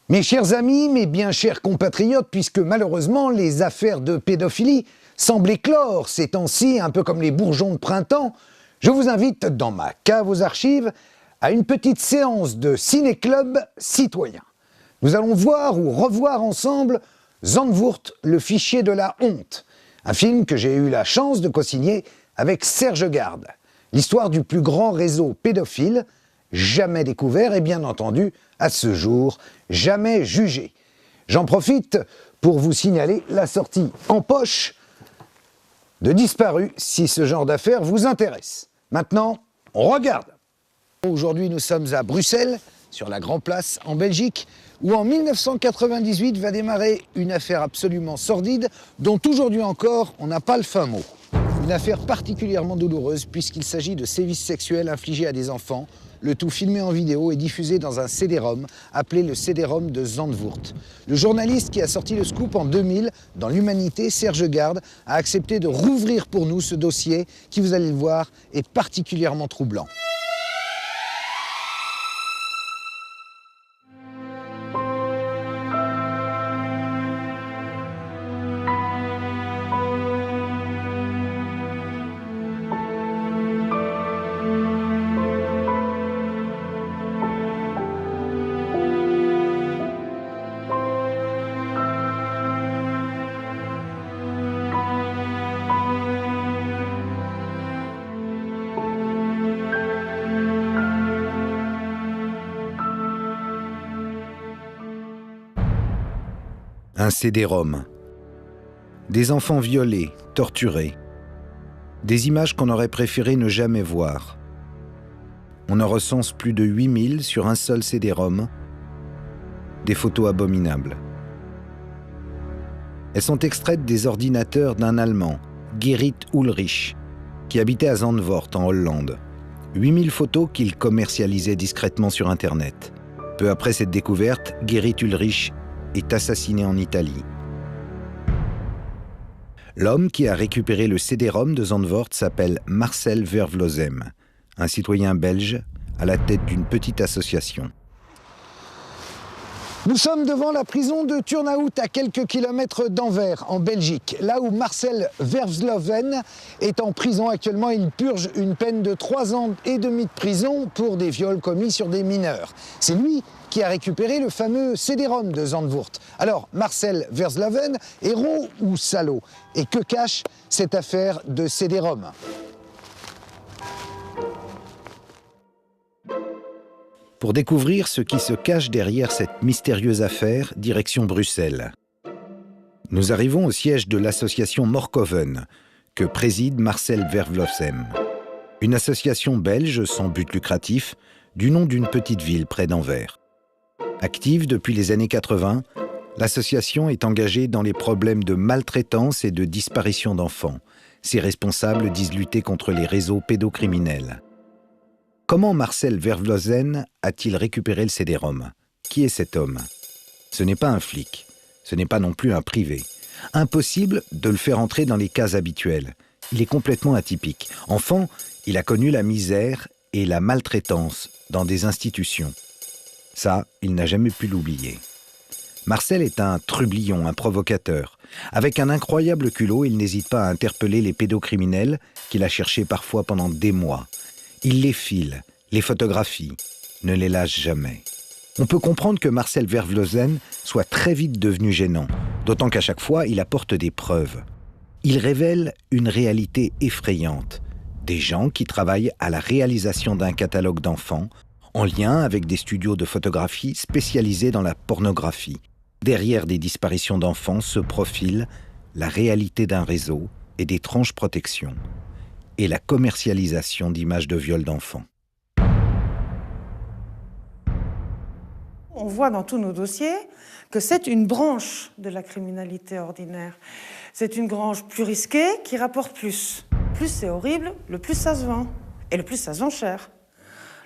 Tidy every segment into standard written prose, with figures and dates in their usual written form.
Mes chers amis, mes bien chers compatriotes, puisque malheureusement les affaires de pédophilie semblent éclore ces temps-ci, un peu comme les bourgeons de printemps, je vous invite dans ma cave aux archives à une petite séance de ciné-club citoyen. Nous allons voir ou revoir ensemble Zandvoort, le fichier de la honte, un film que j'ai eu la chance de co-signer avec Serge Garde. L'histoire du plus grand réseau pédophile jamais découvert et bien entendu, à ce jour, jamais jugé. J'en profite pour vous signaler la sortie en poche de Disparu, si ce genre d'affaires vous intéresse. Maintenant, on regarde. Aujourd'hui, nous sommes à Bruxelles, sur la Grand Place, en Belgique, où en 1998 va démarrer une affaire absolument sordide, dont aujourd'hui encore, on n'a pas le fin mot. Une affaire particulièrement douloureuse, puisqu'il s'agit de sévices sexuels infligés à des enfants, le tout filmé en vidéo et diffusé dans un CD-ROM, appelé le CD-ROM de Zandvoort. Le journaliste qui a sorti le scoop en 2000, dans l'Humanité, Serge Garde, a accepté de rouvrir pour nous ce dossier, qui, vous allez le voir, est particulièrement troublant. Un CD-ROM. Des enfants violés, torturés. Des images qu'on aurait préféré ne jamais voir. On en recense plus de 8000 sur un seul CD-ROM. Des photos abominables. Elles sont extraites des ordinateurs d'un Allemand, Gerrit Ulrich, qui habitait à Zandvoort, en Hollande. 8000 photos qu'il commercialisait discrètement sur Internet. Peu après cette découverte, Gerrit Ulrich est assassiné en Italie. L'homme qui a récupéré le CD-ROM de Zandvoort s'appelle Marcel Vervlossem, un citoyen belge à la tête d'une petite association. Nous sommes devant la prison de Turnhout, à quelques kilomètres d'Anvers, en Belgique, là où Marcel Vervlossem est en prison actuellement. Il purge une peine de 3 ans et demi de prison pour des viols commis sur des mineurs. C'est lui qui a récupéré le fameux CD-ROM de Zandvoort. Alors, Marcel Vervlossem, héros ou salaud? Et que cache cette affaire de CD-ROM? Pour découvrir ce qui se cache derrière cette mystérieuse affaire, direction Bruxelles. Nous arrivons au siège de l'association Morkoven, que préside Marcel Vervlossem. Une association belge sans but lucratif, du nom d'une petite ville près d'Anvers. Active depuis les années 80, l'association est engagée dans les problèmes de maltraitance et de disparition d'enfants. Ses responsables disent lutter contre les réseaux pédocriminels. Comment Marcel Vervlossem a-t-il récupéré le CD-ROM? Qui est cet homme? Ce n'est pas un flic, ce n'est pas non plus un privé. Impossible de le faire entrer dans les cases habituelles. Il est complètement atypique. Enfant, il a connu la misère et la maltraitance dans des institutions. Ça, il n'a jamais pu l'oublier. Marcel est un trublion, un provocateur. Avec un incroyable culot, il n'hésite pas à interpeller les pédocriminels qu'il a cherchés parfois pendant des mois. Il les file, les photographie, ne les lâche jamais. On peut comprendre que Marcel Vervlossem soit très vite devenu gênant, d'autant qu'à chaque fois, il apporte des preuves. Il révèle une réalité effrayante. Des gens qui travaillent à la réalisation d'un catalogue d'enfants, en lien avec des studios de photographie spécialisés dans la pornographie. Derrière des disparitions d'enfants se profile la réalité d'un réseau et d'étranges protections, et la commercialisation d'images de viol d'enfants. On voit dans tous nos dossiers que c'est une branche de la criminalité ordinaire. C'est une branche plus risquée qui rapporte plus. Plus c'est horrible, le plus ça se vend. Et le plus ça se vend cher.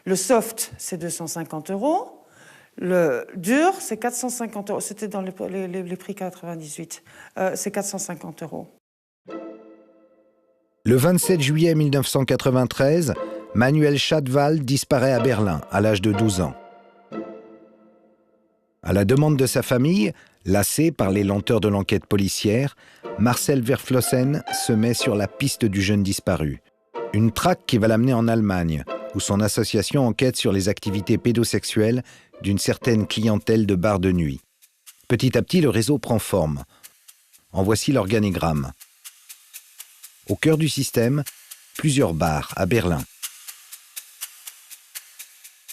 Le soft, c'est 250 €. Le dur, c'est 450 €. C'était dans les prix 98. C'est 450 €. Le 27 juillet 1993, Manuel Schadwald disparaît à Berlin, à l'âge de 12 ans. À la demande de sa famille, lassé par les lenteurs de l'enquête policière, Marcel Verflossen se met sur la piste du jeune disparu. Une traque qui va l'amener en Allemagne, où son association enquête sur les activités pédosexuelles d'une certaine clientèle de bars de nuit. Petit à petit, le réseau prend forme. En voici l'organigramme. Au cœur du système, plusieurs bars à Berlin.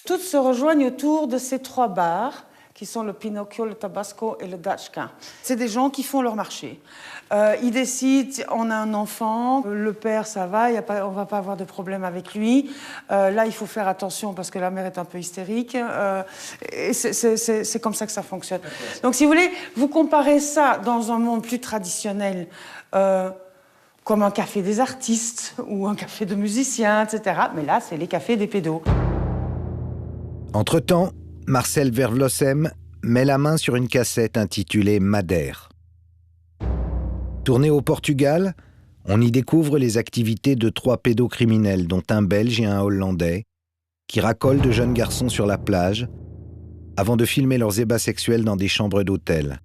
Toutes se rejoignent autour de ces 3 bars, qui sont le Pinocchio, le Tabasco et le Dachka. C'est des gens qui font leur marché. Ils décident, on a un enfant, le père ça va, on ne va pas avoir de problème avec lui. Là, il faut faire attention parce que la mère est un peu hystérique. Et c'est comme ça que ça fonctionne. Donc, si vous voulez, vous comparez ça dans un monde plus traditionnel, comme un café des artistes ou un café de musiciens, etc. Mais là, c'est les cafés des pédos. Entre-temps, Marcel Verflossen met la main sur une cassette intitulée Madère. Tournée au Portugal, on y découvre les activités de 3 pédocriminels, dont un Belge et un Hollandais, qui racolent de jeunes garçons sur la plage avant de filmer leurs ébats sexuels dans des chambres d'hôtel.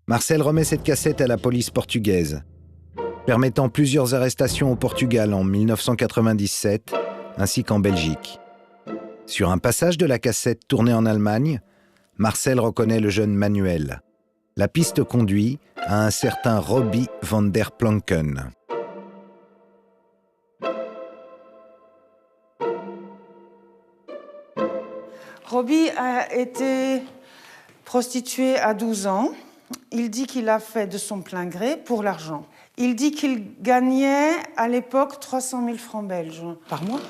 Marcel remet cette cassette à la police portugaise, permettant plusieurs arrestations au Portugal en 1997, ainsi qu'en Belgique. Sur un passage de la cassette tournée en Allemagne, Marcel reconnaît le jeune Manuel. La piste conduit à un certain Robbie van der Planken. Robbie a été prostitué à 12 ans. Il dit qu'il l'a fait de son plein gré pour l'argent. Il dit qu'il gagnait à l'époque 300 000 francs belges par mois.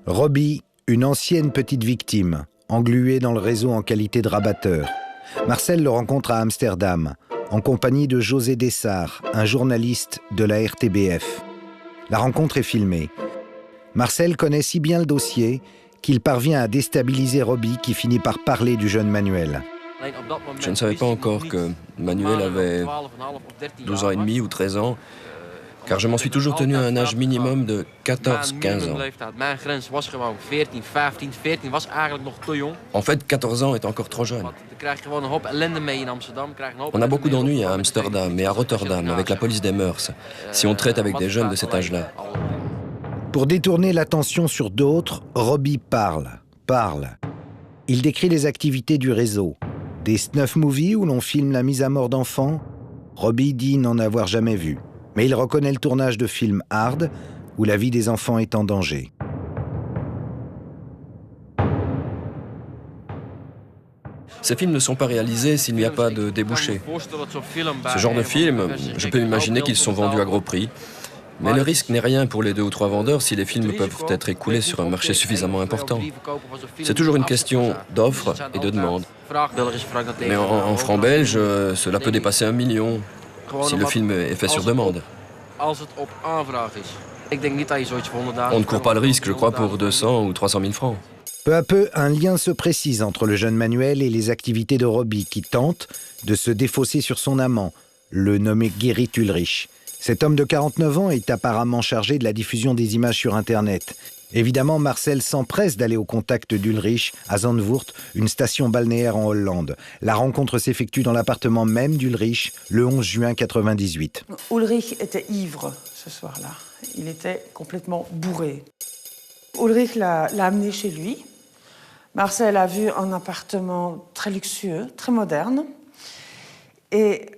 Robbie, une ancienne petite victime, engluée dans le réseau en qualité de rabatteur. Marcel le rencontre à Amsterdam, en compagnie de José Dessart, un journaliste de la RTBF. La rencontre est filmée. Marcel connaît si bien le dossier qu'il parvient à déstabiliser Robbie qui finit par parler du jeune Manuel. Je ne savais pas encore que Manuel avait 12 ans et demi ou 13 ans, car je m'en suis toujours tenu à un âge minimum de 14-15 ans. En fait, 14 ans est encore trop jeune. On a beaucoup d'ennuis à Amsterdam et à Rotterdam avec la police des mœurs, si on traite avec des jeunes de cet âge-là. Pour détourner l'attention sur d'autres, Robbie parle. Il décrit les activités du réseau. Des snuff movies où l'on filme la mise à mort d'enfants, Robbie dit n'en avoir jamais vu. Mais il reconnaît le tournage de films hard, où la vie des enfants est en danger. Ces films ne sont pas réalisés s'il n'y a pas de débouché. Ce genre de films, je peux imaginer qu'ils sont vendus à gros prix. Mais le risque n'est rien pour les 2 ou 3 vendeurs si les films peuvent être écoulés sur un marché suffisamment important. C'est toujours une question d'offre et de demande. Mais en francs belges, cela peut dépasser 1 million. Si le film est fait sur demande. On ne court pas le risque, je crois, pour 200 ou 300 000 francs. Peu à peu, un lien se précise entre le jeune Manuel et les activités de Robbie, qui tente de se défausser sur son amant, le nommé Gerrit Ulrich. Cet homme de 49 ans est apparemment chargé de la diffusion des images sur Internet. Évidemment, Marcel s'empresse d'aller au contact d'Ulrich à Zandvoort, une station balnéaire en Hollande. La rencontre s'effectue dans l'appartement même d'Ulrich le 11 juin 1998. Ulrich était ivre ce soir-là. Il était complètement bourré. Ulrich l'a amené chez lui. Marcel a vu un appartement très luxueux, très moderne. Et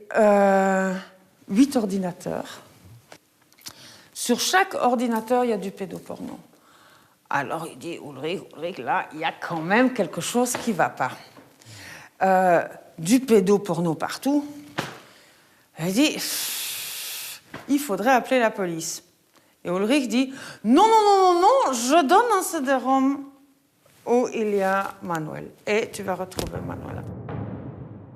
8 ordinateurs. Sur chaque ordinateur, il y a du pédoporno. Alors il dit, Ulrich, là, il y a quand même quelque chose qui ne va pas. Du pédoporno partout. Il dit, il faudrait appeler la police. Et Ulrich dit, non, je donne un CD-ROM où il y a Manuel. Et tu vas retrouver Manuel.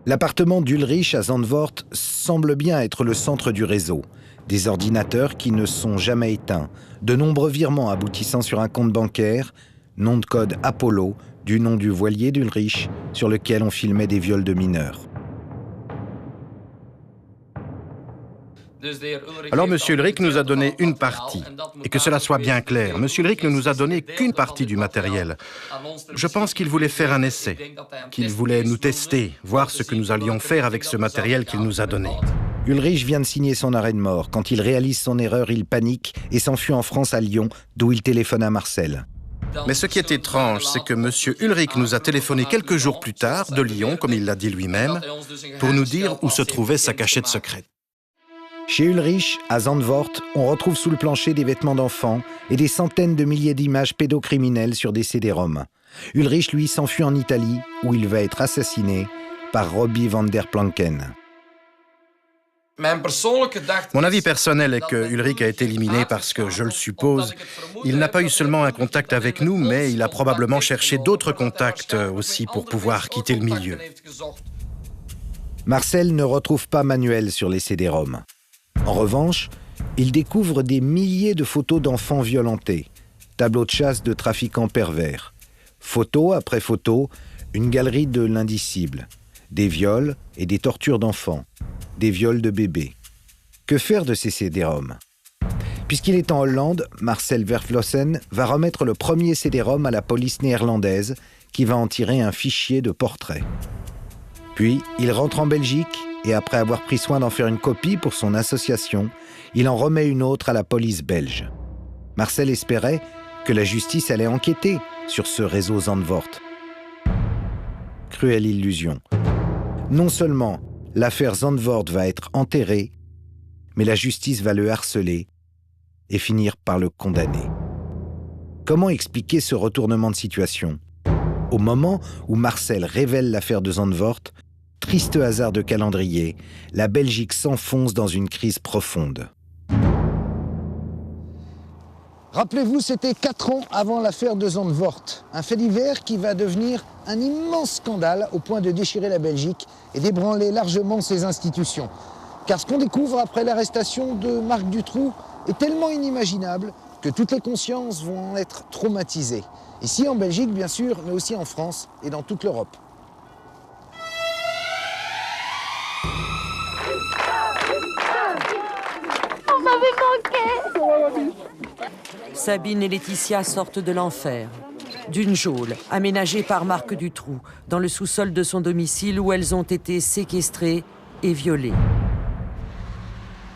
L'appartement d'Ulrich à Zandvoort semble bien être le centre du réseau. Des ordinateurs qui ne sont jamais éteints, de nombreux virements aboutissant sur un compte bancaire, nom de code Apollo, du nom du voilier d'Ulrich, sur lequel on filmait des viols de mineurs. Alors M. Ulrich nous a donné une partie. Et que cela soit bien clair, M. Ulrich ne nous a donné qu'une partie du matériel. Je pense qu'il voulait faire un essai, qu'il voulait nous tester, voir ce que nous allions faire avec ce matériel qu'il nous a donné. Ulrich vient de signer son arrêt de mort. Quand il réalise son erreur, il panique et s'enfuit en France à Lyon, d'où il téléphone à Marcel. Mais ce qui est étrange, c'est que M. Ulrich nous a téléphoné quelques jours plus tard, de Lyon, comme il l'a dit lui-même, pour nous dire où se trouvait sa cachette secrète. Chez Ulrich, à Zandvoort, on retrouve sous le plancher des vêtements d'enfants et des centaines de milliers d'images pédocriminelles sur des CD-ROM. Ulrich, lui, s'enfuit en Italie, où il va être assassiné par Robbie van der Planken. Mon avis personnel est que Ulrich a été éliminé parce que, je le suppose, il n'a pas eu seulement un contact avec nous, mais il a probablement cherché d'autres contacts aussi pour pouvoir quitter le milieu. Marcel ne retrouve pas Manuel sur les CD-ROM. En revanche, il découvre des milliers de photos d'enfants violentés, tableaux de chasse de trafiquants pervers. Photo après photo, une galerie de l'indicible, des viols et des tortures d'enfants, des viols de bébés. Que faire de ces CD-ROM ? Puisqu'il est en Hollande, Marcel Vervlossen va remettre le premier CD-ROM à la police néerlandaise qui va en tirer un fichier de portrait. Puis, il rentre en Belgique et après avoir pris soin d'en faire une copie pour son association, il en remet une autre à la police belge. Marcel espérait que la justice allait enquêter sur ce réseau Zandvoort. Cruelle illusion. Non seulement l'affaire Zandvoort va être enterrée, mais la justice va le harceler et finir par le condamner. Comment expliquer ce retournement de situation ? Au moment où Marcel révèle l'affaire de Zandvoort, triste hasard de calendrier, la Belgique s'enfonce dans une crise profonde. Rappelez-vous, c'était 4 ans avant l'affaire de Zandvoort. Un fait divers qui va devenir un immense scandale au point de déchirer la Belgique et d'ébranler largement ses institutions. Car ce qu'on découvre après l'arrestation de Marc Dutroux est tellement inimaginable que toutes les consciences vont en être traumatisées. Ici en Belgique, bien sûr, mais aussi en France et dans toute l'Europe. On m'avait manqué. Sabine et Laetitia sortent de l'enfer, d'une geôle aménagée par Marc Dutroux, dans le sous-sol de son domicile où elles ont été séquestrées et violées.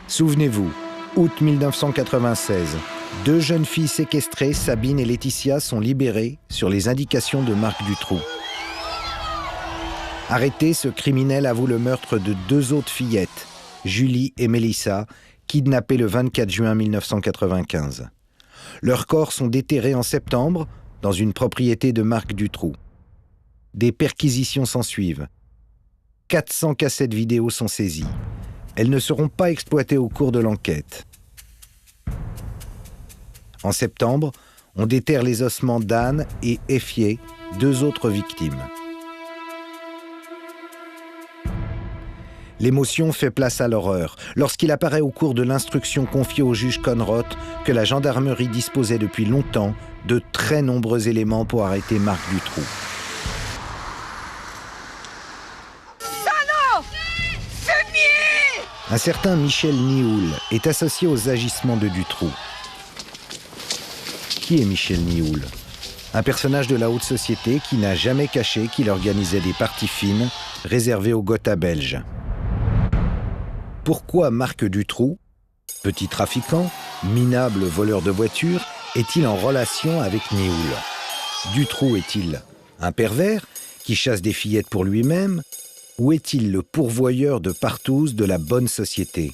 Souvenez-vous, août 1996, 2 jeunes filles séquestrées, Sabine et Laetitia, sont libérées sur les indications de Marc Dutroux. Arrêté, ce criminel avoue le meurtre de 2 autres fillettes, Julie et Mélissa, kidnappées le 24 juin 1995. Leurs corps sont déterrés en septembre dans une propriété de Marc Dutroux. Des perquisitions s'ensuivent. 400 cassettes vidéo sont saisies. Elles ne seront pas exploitées au cours de l'enquête. En septembre, on déterre les ossements d'Anne et Effier, 2 autres victimes. L'émotion fait place à l'horreur lorsqu'il apparaît au cours de l'instruction confiée au juge Conroth que la gendarmerie disposait depuis longtemps de très nombreux éléments pour arrêter Marc Dutroux. Salaud! Fumier! Un certain Michel Nioul est associé aux agissements de Dutroux. Qui est Michel Nioul ? Un personnage de la haute société qui n'a jamais caché qu'il organisait des parties fines réservées aux Gotha belges. Pourquoi Marc Dutroux, petit trafiquant, minable voleur de voitures, est-il en relation avec Nioul ? Dutroux est-il un pervers qui chasse des fillettes pour lui-même ou est-il le pourvoyeur de partous de la bonne société ?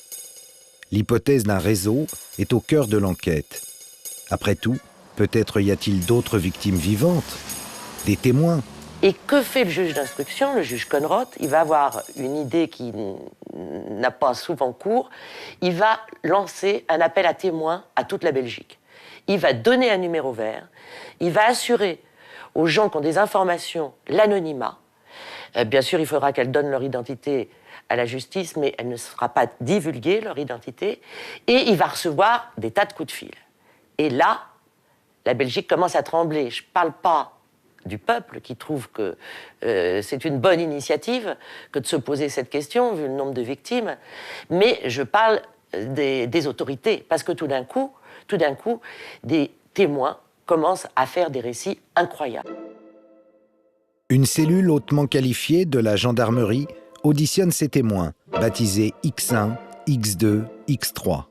L'hypothèse d'un réseau est au cœur de l'enquête. Après tout, peut-être y a-t-il d'autres victimes vivantes, des témoins ? Et que fait le juge d'instruction, le juge Conroth ? Il va avoir une idée qui n'a pas souvent cours. Il va lancer un appel à témoins à toute la Belgique. Il va donner un numéro vert. Il va assurer aux gens qui ont des informations l'anonymat. Bien sûr, il faudra qu'elles donnent leur identité à la justice, mais elle ne sera pas divulguée, leur identité. Et il va recevoir des tas de coups de fil. Et là, la Belgique commence à trembler. Je ne parle pas du peuple qui trouve que c'est une bonne initiative que de se poser cette question, vu le nombre de victimes, mais je parle des autorités, parce que tout d'un coup, des témoins commencent à faire des récits incroyables. Une cellule hautement qualifiée de la gendarmerie auditionne ces témoins, baptisés X1, X2, X3.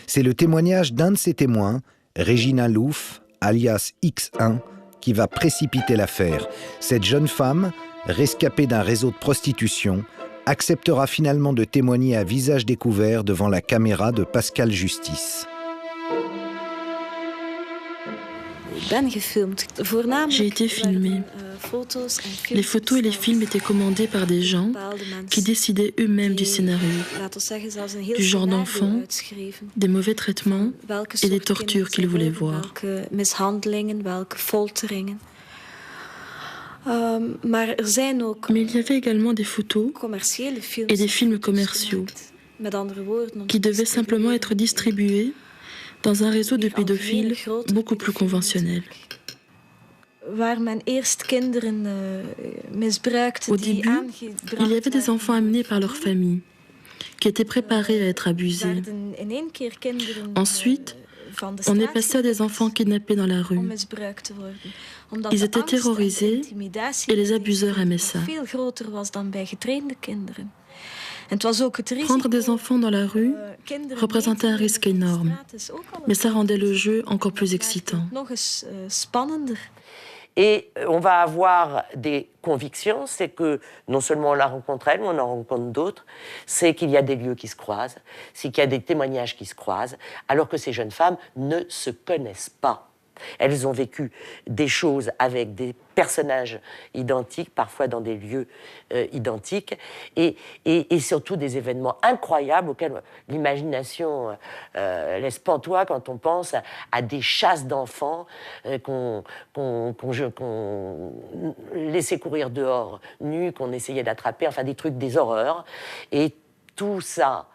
C'est le témoignage d'un de ces témoins, Regina Louf, alias X1, qui va précipiter l'affaire. Cette jeune femme, rescapée d'un réseau de prostitution, acceptera finalement de témoigner à visage découvert devant la caméra de Pascal Justice. J'ai été filmée. Les photos et les films étaient commandés par des gens qui décidaient eux-mêmes du scénario, du genre d'enfant, des mauvais traitements et des tortures qu'ils voulaient voir. Mais il y avait également des photos et des films commerciaux qui devaient simplement être distribués dans un réseau de pédophiles beaucoup plus conventionnel. Au début, il y avait des enfants amenés par leur famille, qui étaient préparés à être abusés. Ensuite, on est passé à des enfants kidnappés dans la rue. Ils étaient terrorisés et les abuseurs aimaient ça. Prendre des enfants dans la rue représentait un risque énorme, mais ça rendait le jeu encore plus excitant. Et on va avoir des convictions, c'est que non seulement on la rencontre elle, mais on en rencontre d'autres, c'est qu'il y a des lieux qui se croisent, c'est qu'il y a des témoignages qui se croisent, alors que ces jeunes femmes ne se connaissent pas. Elles ont vécu des choses avec des personnages identiques, parfois dans des lieux identiques, et surtout des événements incroyables auxquels l'imagination laisse pantois quand on pense à des chasses d'enfants qu'on laissait courir dehors nus, qu'on essayait d'attraper, enfin des trucs, des horreurs. Et tout ça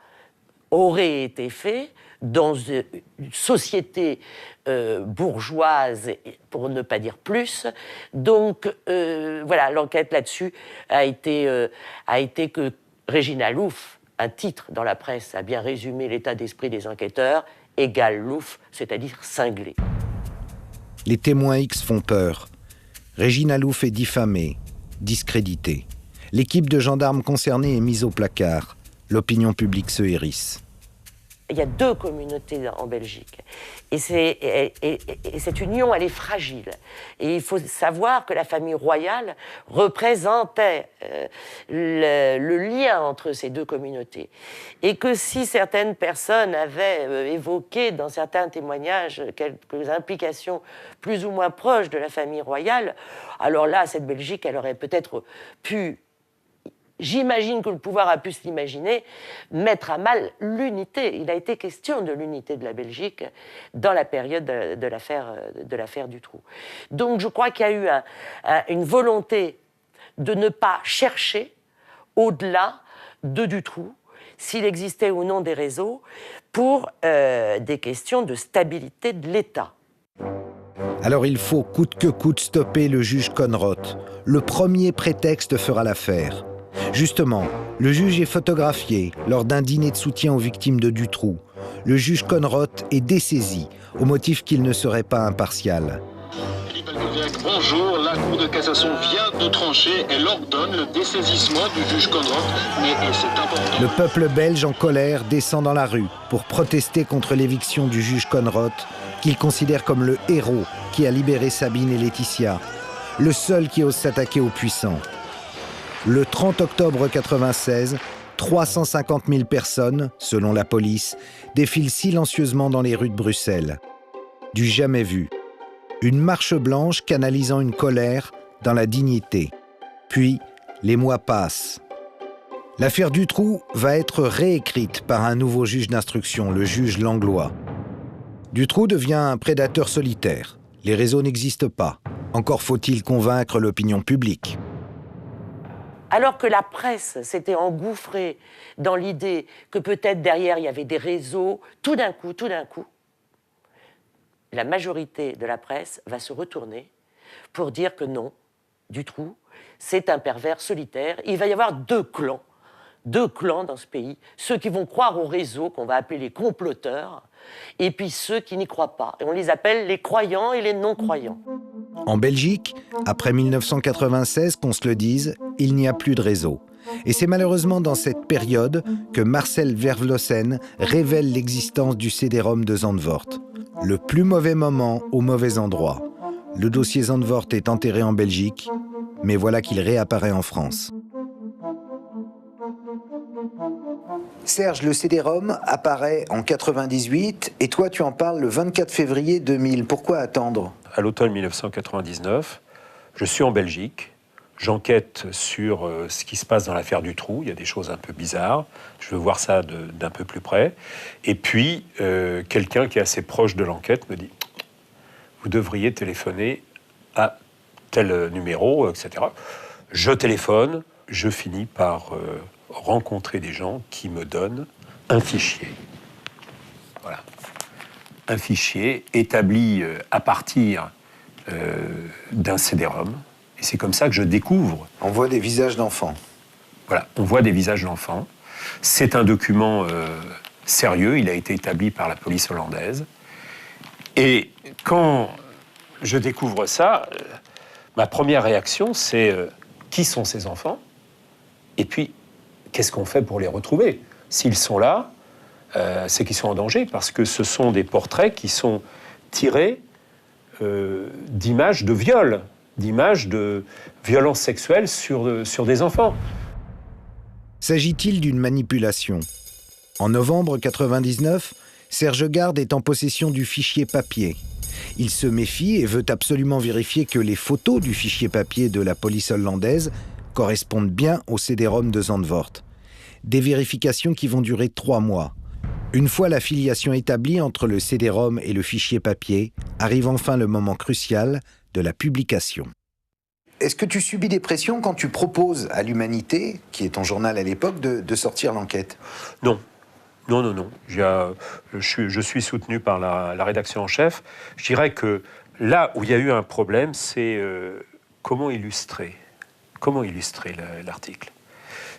aurait été fait dans une société bourgeoise, pour ne pas dire plus. Donc, voilà, l'enquête là-dessus a été que Regina Louf, un titre dans la presse a bien résumé l'état d'esprit des enquêteurs, égale Louf, c'est-à-dire cinglé. Les témoins X font peur. Regina Louf est diffamée, discréditée. L'équipe de gendarmes concernée est mise au placard. L'opinion publique se hérisse. Il y a deux communautés en Belgique. Et cette union, elle est fragile. Et il faut savoir que la famille royale représentait le lien entre ces deux communautés. Et que si certaines personnes avaient évoqué dans certains témoignages quelques implications plus ou moins proches de la famille royale, alors là, cette Belgique, elle aurait peut-être pu... J'imagine que le pouvoir a pu s'imaginer mettre à mal l'unité. Il a été question de l'unité de la Belgique dans la période de l'affaire Dutroux. Donc je crois qu'il y a eu une volonté de ne pas chercher au-delà de Dutroux, s'il existait ou non des réseaux, pour des questions de stabilité de l'État. Alors il faut coûte que coûte stopper le juge Conrot. Le premier prétexte fera l'affaire. Justement, le juge est photographié lors d'un dîner de soutien aux victimes de Dutroux. Le juge Conrot est dessaisi, au motif qu'il ne serait pas impartial. Bonjour, la Cour de cassation vient de trancher. Elle ordonne le dessaisissement du juge Conrot, mais c'est important. Le peuple belge en colère descend dans la rue pour protester contre l'éviction du juge Conrot, qu'il considère comme le héros qui a libéré Sabine et Laetitia, le seul qui ose s'attaquer aux puissants. Le 30 octobre 1996, 350 000 personnes, selon la police, défilent silencieusement dans les rues de Bruxelles. Du jamais vu. Une marche blanche canalisant une colère dans la dignité. Puis, les mois passent. L'affaire Dutroux va être réécrite par un nouveau juge d'instruction, le juge Langlois. Dutroux devient un prédateur solitaire. Les réseaux n'existent pas. Encore faut-il convaincre l'opinion publique. Alors que la presse s'était engouffrée dans l'idée que peut-être derrière il y avait des réseaux, tout d'un coup, la majorité de la presse va se retourner pour dire que non, Dutroux, c'est un pervers solitaire. Il va y avoir deux clans deux clans dans ce pays, ceux qui vont croire au réseau, qu'on va appeler les comploteurs, et puis ceux qui n'y croient pas. Et on les appelle les croyants et les non-croyants. En Belgique, après 1996, qu'on se le dise, il n'y a plus de réseau. Et c'est malheureusement dans cette période que Marcel Vervlossen révèle l'existence du CD-ROM de Zandvoort. Le plus mauvais moment au mauvais endroit. Le dossier Zandvoort est enterré en Belgique, mais voilà qu'il réapparaît en France. Serge, le CD-ROM apparaît en 98 et toi tu en parles le 24 février 2000. Pourquoi attendre ? À l'automne 1999, je suis en Belgique. J'enquête sur ce qui se passe dans l'affaire du Trou. Il y a des choses un peu bizarres. Je veux voir ça d'un peu plus près. Et puis, quelqu'un qui est assez proche de l'enquête me dit « Vous devriez téléphoner à tel numéro, etc. » Je téléphone. Je finis par rencontrer des gens qui me donnent un fichier. Voilà. Un fichier établi à partir d'un CD-ROM. Et c'est comme ça que je découvre. On voit des visages d'enfants. Voilà, on voit des visages d'enfants. C'est un document sérieux, il a été établi par la police hollandaise. Et quand je découvre ça, ma première réaction, c'est qui sont ces enfants ? Et puis, qu'est-ce qu'on fait pour les retrouver ? S'ils sont là, c'est qu'ils sont en danger, parce que ce sont des portraits qui sont tirés d'images de viol, d'images de violences sexuelles sur des enfants. S'agit-il d'une manipulation ? En novembre 1999, Serge Garde est en possession du fichier papier. Il se méfie et veut absolument vérifier que les photos du fichier papier de la police hollandaise correspondent bien au CD-ROM de Zandvoort. Des vérifications qui vont durer 3 mois. Une fois la filiation établie entre le CD-ROM et le fichier papier, arrive enfin le moment crucial de la publication. Est-ce que tu subis des pressions quand tu proposes à l'Humanité, qui est ton journal à l'époque, de sortir l'enquête ? Non. Non. Je suis soutenu par la rédaction en chef. Je dirais que là où il y a eu un problème, c'est comment illustrer l'article.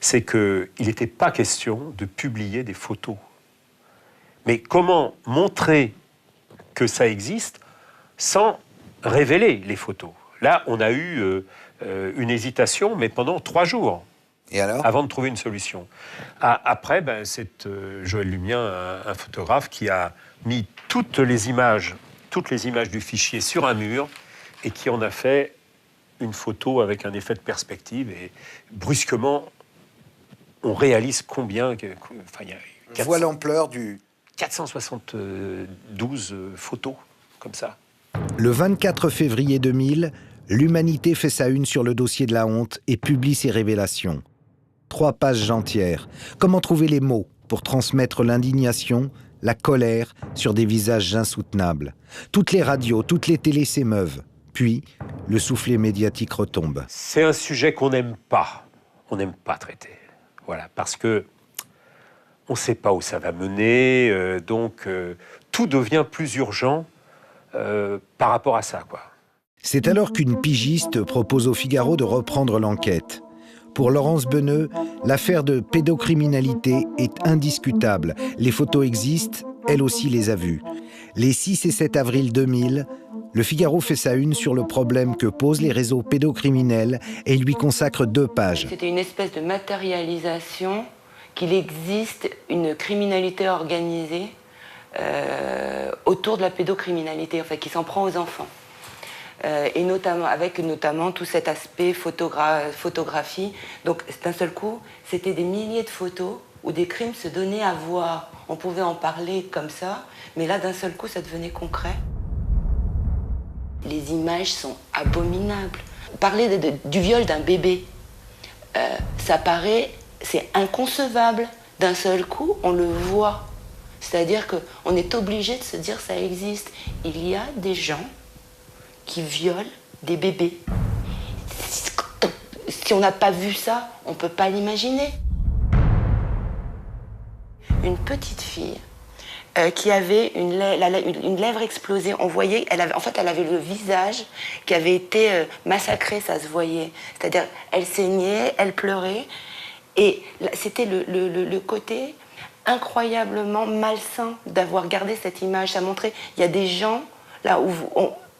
C'est qu'il n'était pas question de publier des photos. Mais comment montrer que ça existe sans révéler les photos. Là, on a eu une hésitation, mais pendant 3 jours. Et alors ? Avant de trouver une solution. Après, c'est Joël Lumien, un photographe, qui a mis toutes les images du fichier sur un mur et qui en a fait une photo avec un effet de perspective. Et brusquement, on réalise combien... Voit l'ampleur du... 472 photos, comme ça. Le 24 février 2000, l'Humanité fait sa une sur le dossier de la honte et publie ses révélations. 3 pages entières. Comment trouver les mots pour transmettre l'indignation, la colère sur des visages insoutenables. Toutes les radios, toutes les télés s'émeuvent. Puis, le soufflet médiatique retombe. C'est un sujet qu'on n'aime pas. On n'aime pas traiter. Voilà, parce que on ne sait pas où ça va mener, donc tout devient plus urgent par rapport à ça, quoi. C'est alors qu'une pigiste propose au Figaro de reprendre l'enquête. Pour Laurence Beneux, l'affaire de pédocriminalité est indiscutable. Les photos existent, elle aussi les a vues. Les 6 et 7 avril 2000, le Figaro fait sa une sur le problème que posent les réseaux pédocriminels et lui consacre 2 pages. C'était une espèce de matérialisation qu'il existe une criminalité organisée autour de la pédocriminalité, enfin, qui s'en prend aux enfants. Et notamment, avec tout cet aspect photographie. Donc, d'un seul coup, c'était des milliers de photos où des crimes se donnaient à voir. On pouvait en parler comme ça, mais là, d'un seul coup, ça devenait concret. Les images sont abominables. Parler du viol d'un bébé, ça paraît... C'est inconcevable. D'un seul coup, on le voit. C'est-à-dire qu'on est obligé de se dire ça existe. Il y a des gens qui violent des bébés. Si on n'a pas vu ça, on ne peut pas l'imaginer. Une petite fille qui avait une lèvre explosée. On voyait, elle avait le visage qui avait été massacré, ça se voyait. C'est-à-dire, elle saignait, elle pleurait. Et c'était le côté incroyablement malsain d'avoir gardé cette image. Ça montrait, il y a des gens, là où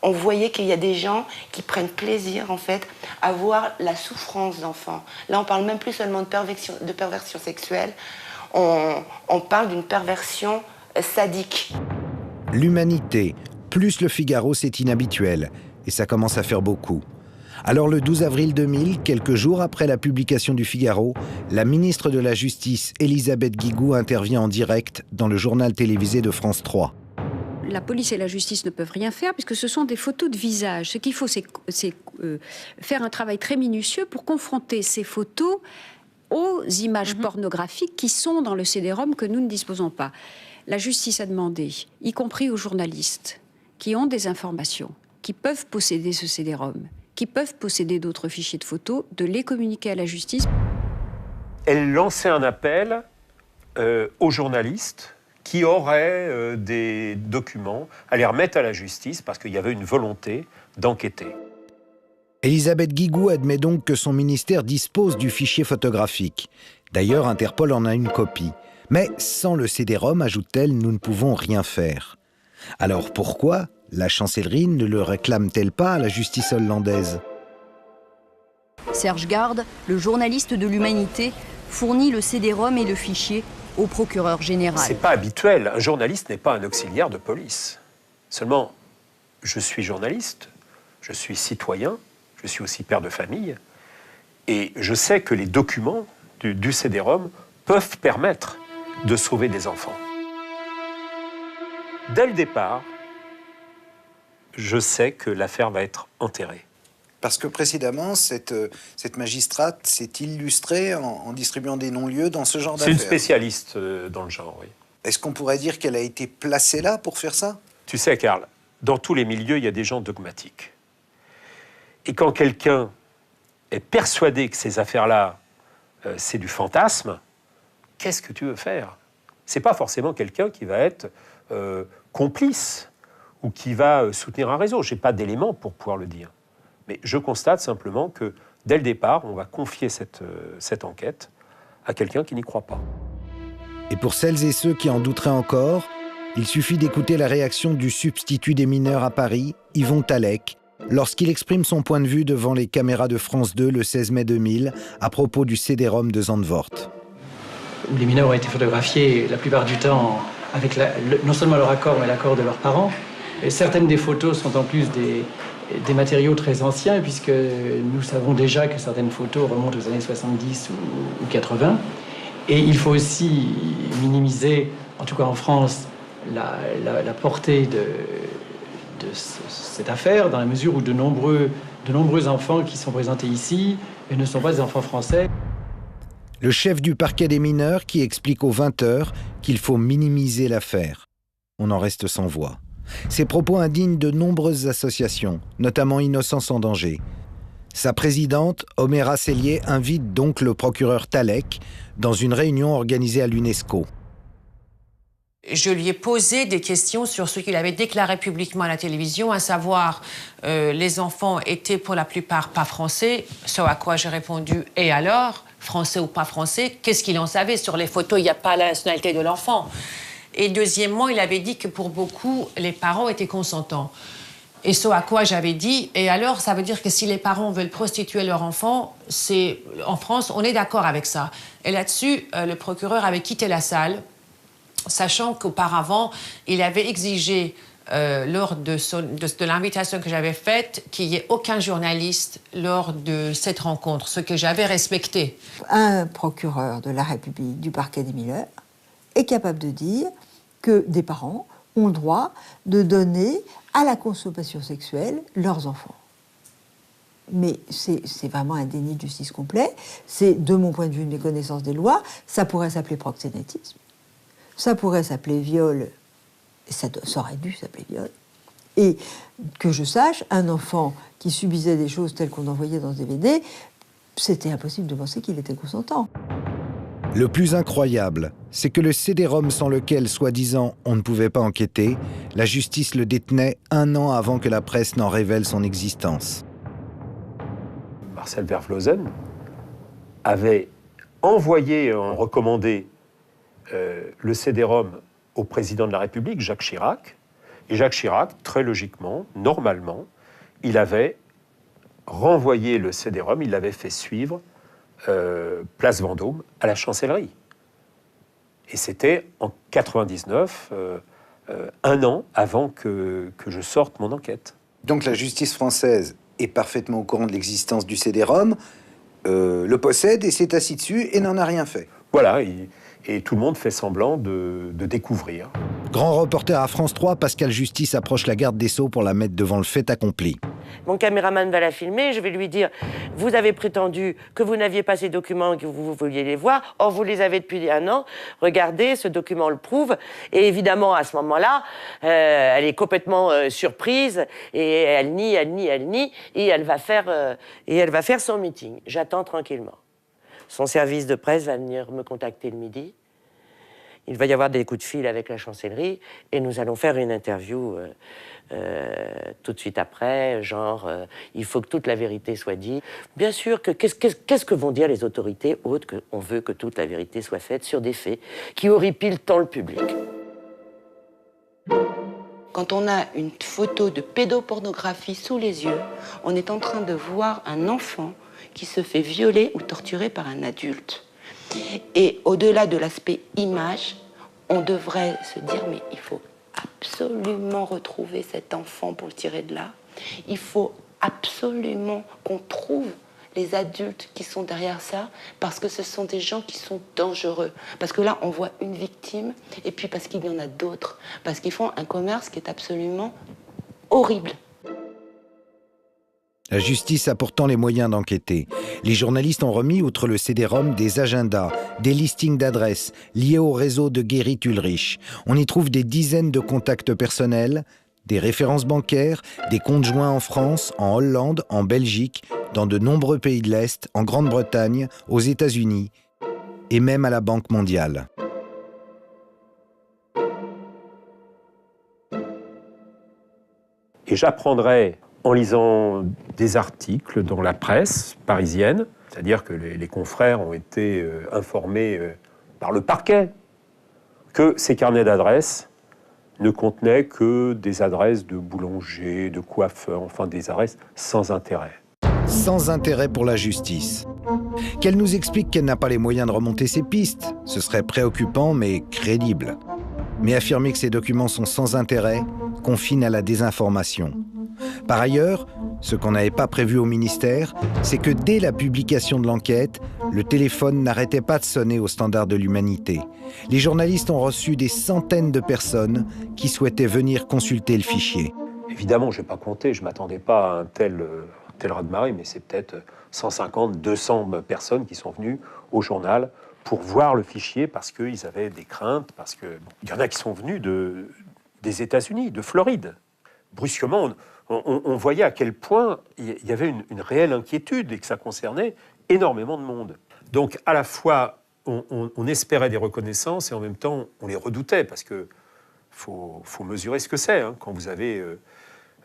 on voyait qu'il y a des gens qui prennent plaisir, en fait, à voir la souffrance d'enfants. Là, on parle même plus seulement de perversion sexuelle, on parle d'une perversion sadique. L'Humanité, plus le Figaro, c'est inhabituel, et ça commence à faire beaucoup. Alors le 12 avril 2000, quelques jours après la publication du Figaro, la ministre de la Justice, Elisabeth Guigou, intervient en direct dans le journal télévisé de France 3. La police et la justice ne peuvent rien faire puisque ce sont des photos de visage. Ce qu'il faut, c'est faire un travail très minutieux pour confronter ces photos aux images pornographiques qui sont dans le CD-ROM que nous ne disposons pas. La justice a demandé, y compris aux journalistes qui ont des informations, qui peuvent posséder ce CD-ROM, qui peuvent posséder d'autres fichiers de photos, de les communiquer à la justice. Elle lançait un appel aux journalistes qui auraient des documents à les remettre à la justice parce qu'il y avait une volonté d'enquêter. Elisabeth Guigou admet donc que son ministère dispose du fichier photographique. D'ailleurs, Interpol en a une copie. Mais sans le CD-ROM, ajoute-t-elle, nous ne pouvons rien faire. Alors pourquoi la chancellerie ne le réclame-t-elle pas à la justice hollandaise? Serge Garde, le journaliste de l'Humanité, fournit le CD-ROM et le fichier au procureur général. C'est pas habituel. Un journaliste n'est pas un auxiliaire de police. Seulement, je suis journaliste, je suis citoyen, je suis aussi père de famille, et je sais que les documents du CD-ROM peuvent permettre de sauver des enfants. Dès le départ, je sais que l'affaire va être enterrée. Parce que précédemment, cette magistrate s'est illustrée en distribuant des non-lieux dans ce genre d'affaires. C'est une spécialiste dans le genre, oui. Est-ce qu'on pourrait dire qu'elle a été placée là pour faire ça? Tu sais, Karl, dans tous les milieux, il y a des gens dogmatiques. Et quand quelqu'un est persuadé que ces affaires-là, c'est du fantasme, qu'est-ce que tu veux faire? C'est pas forcément quelqu'un qui va être complice ou qui va soutenir un réseau. J'ai pas d'éléments pour pouvoir le dire. Mais je constate simplement que, dès le départ, on va confier cette enquête à quelqu'un qui n'y croit pas. Et pour celles et ceux qui en douteraient encore, il suffit d'écouter la réaction du substitut des mineurs à Paris, Yvon Talec, lorsqu'il exprime son point de vue devant les caméras de France 2 le 16 mai 2000 à propos du CD-ROM de Zandvoort. Les mineurs ont été photographiés la plupart du temps avec non seulement leur accord, mais l'accord de leurs parents. Et certaines des photos sont en plus des matériaux très anciens, puisque nous savons déjà que certaines photos remontent aux années 70 ou 80. Et il faut aussi minimiser, en tout cas en France, la portée de cette affaire, dans la mesure où de nombreux enfants qui sont présentés ici ne sont pas des enfants français. Le chef du parquet des mineurs qui explique aux 20h qu'il faut minimiser l'affaire. On en reste sans voix. Ces propos indignent de nombreuses associations, notamment Innocence en danger. Sa présidente, Oméra Sellier, invite donc le procureur Talec dans une réunion organisée à l'UNESCO. Je lui ai posé des questions sur ce qu'il avait déclaré publiquement à la télévision, à savoir les enfants étaient pour la plupart pas français, ce à quoi j'ai répondu « Et alors, français ou pas français, qu'est-ce qu'il en savait? Sur les photos, il n'y a pas la nationalité de l'enfant. » Et deuxièmement, il avait dit que pour beaucoup, les parents étaient consentants. Et ce à quoi j'avais dit « Et alors, ça veut dire que si les parents veulent prostituer leur enfant, en France, on est d'accord avec ça. » Et là-dessus, le procureur avait quitté la salle, sachant qu'auparavant, il avait exigé, lors de l'invitation que j'avais faite, qu'il n'y ait aucun journaliste lors de cette rencontre, ce que j'avais respecté. Un procureur de la République du parquet des mineurs est capable de dire que des parents ont le droit de donner à la consommation sexuelle leurs enfants. Mais c'est vraiment un déni de justice complet. C'est, de mon point de vue, une méconnaissance des lois. Ça pourrait s'appeler proxénétisme. Ça pourrait s'appeler viol. Ça aurait dû s'appeler viol. Et que je sache, un enfant qui subissait des choses telles qu'on envoyait dans ce DVD, c'était impossible de penser qu'il était consentant. Le plus incroyable, c'est que le CD-ROM sans lequel, soi-disant, on ne pouvait pas enquêter, la justice le détenait 1 an avant que la presse n'en révèle son existence. Marcel Vervlosen avait envoyé, recommandé le CD-ROM au président de la République, Jacques Chirac. Et Jacques Chirac, très logiquement, normalement, il avait renvoyé le CD-ROM, il l'avait fait suivre place Vendôme à la Chancellerie. Et c'était en 99, un an avant que je sorte mon enquête. Donc la justice française est parfaitement au courant de l'existence du CD-ROM, le possède et s'est assis dessus et n'en a rien fait. Voilà, et tout le monde fait semblant de découvrir. Grand reporter à France 3, Pascal Justice approche la garde des Sceaux pour la mettre devant le fait accompli. Mon caméraman va la filmer, je vais lui dire « Vous avez prétendu que vous n'aviez pas ces documents et que vous vouliez les voir. Or, vous les avez depuis un an. Regardez, ce document le prouve. » Et évidemment, à ce moment-là, elle est complètement surprise et elle nie, et elle va faire son meeting. J'attends tranquillement. Son service de presse va venir me contacter le midi. Il va y avoir des coups de fil avec la Chancellerie et nous allons faire une interview tout de suite après, genre il faut que toute la vérité soit dite. Bien sûr, qu'est-ce que vont dire les autorités autres qu'on veut que toute la vérité soit faite sur des faits qui horripilent tant le public. Quand on a une photo de pédopornographie sous les yeux, on est en train de voir un enfant qui se fait violer ou torturer par un adulte. Et au-delà de l'aspect image, on devrait se dire mais il faut absolument retrouver cet enfant pour le tirer de là. Il faut absolument qu'on trouve les adultes qui sont derrière ça, parce que ce sont des gens qui sont dangereux. Parce que là, on voit une victime, et puis parce qu'il y en a d'autres. Parce qu'ils font un commerce qui est absolument horrible. La justice a pourtant les moyens d'enquêter. Les journalistes ont remis, outre le CD-ROM, des agendas, des listings d'adresses liés au réseau de Guérit-Ulrich. On y trouve des dizaines de contacts personnels, des références bancaires, des comptes joints en France, en Hollande, en Belgique, dans de nombreux pays de l'Est, en Grande-Bretagne, aux États-Unis et même à la Banque mondiale. Et j'apprendrai en lisant des articles dans la presse parisienne, c'est-à-dire que les confrères ont été informés par le parquet que ces carnets d'adresses ne contenaient que des adresses de boulangers, de coiffeurs, enfin des adresses sans intérêt. Sans intérêt pour la justice. Qu'elle nous explique qu'elle n'a pas les moyens de remonter ses pistes, ce serait préoccupant mais crédible. Mais affirmer que ces documents sont sans intérêt confine à la désinformation. Par ailleurs, ce qu'on n'avait pas prévu au ministère, c'est que dès la publication de l'enquête, le téléphone n'arrêtait pas de sonner au standard de l'humanité. Les journalistes ont reçu des centaines de personnes qui souhaitaient venir consulter le fichier. Évidemment, je n'ai pas compté, je ne m'attendais pas à un tel raz-de-marée, mais c'est peut-être 150, 200 personnes qui sont venues au journal pour voir le fichier parce qu'ils avaient des craintes, parce que il y en a qui sont venus des États-Unis, de Floride. Brusquement, on voyait à quel point il y avait une réelle inquiétude et que ça concernait énormément de monde. Donc, à la fois, on espérait des reconnaissances et en même temps, on les redoutait parce que faut mesurer ce que c'est quand vous avez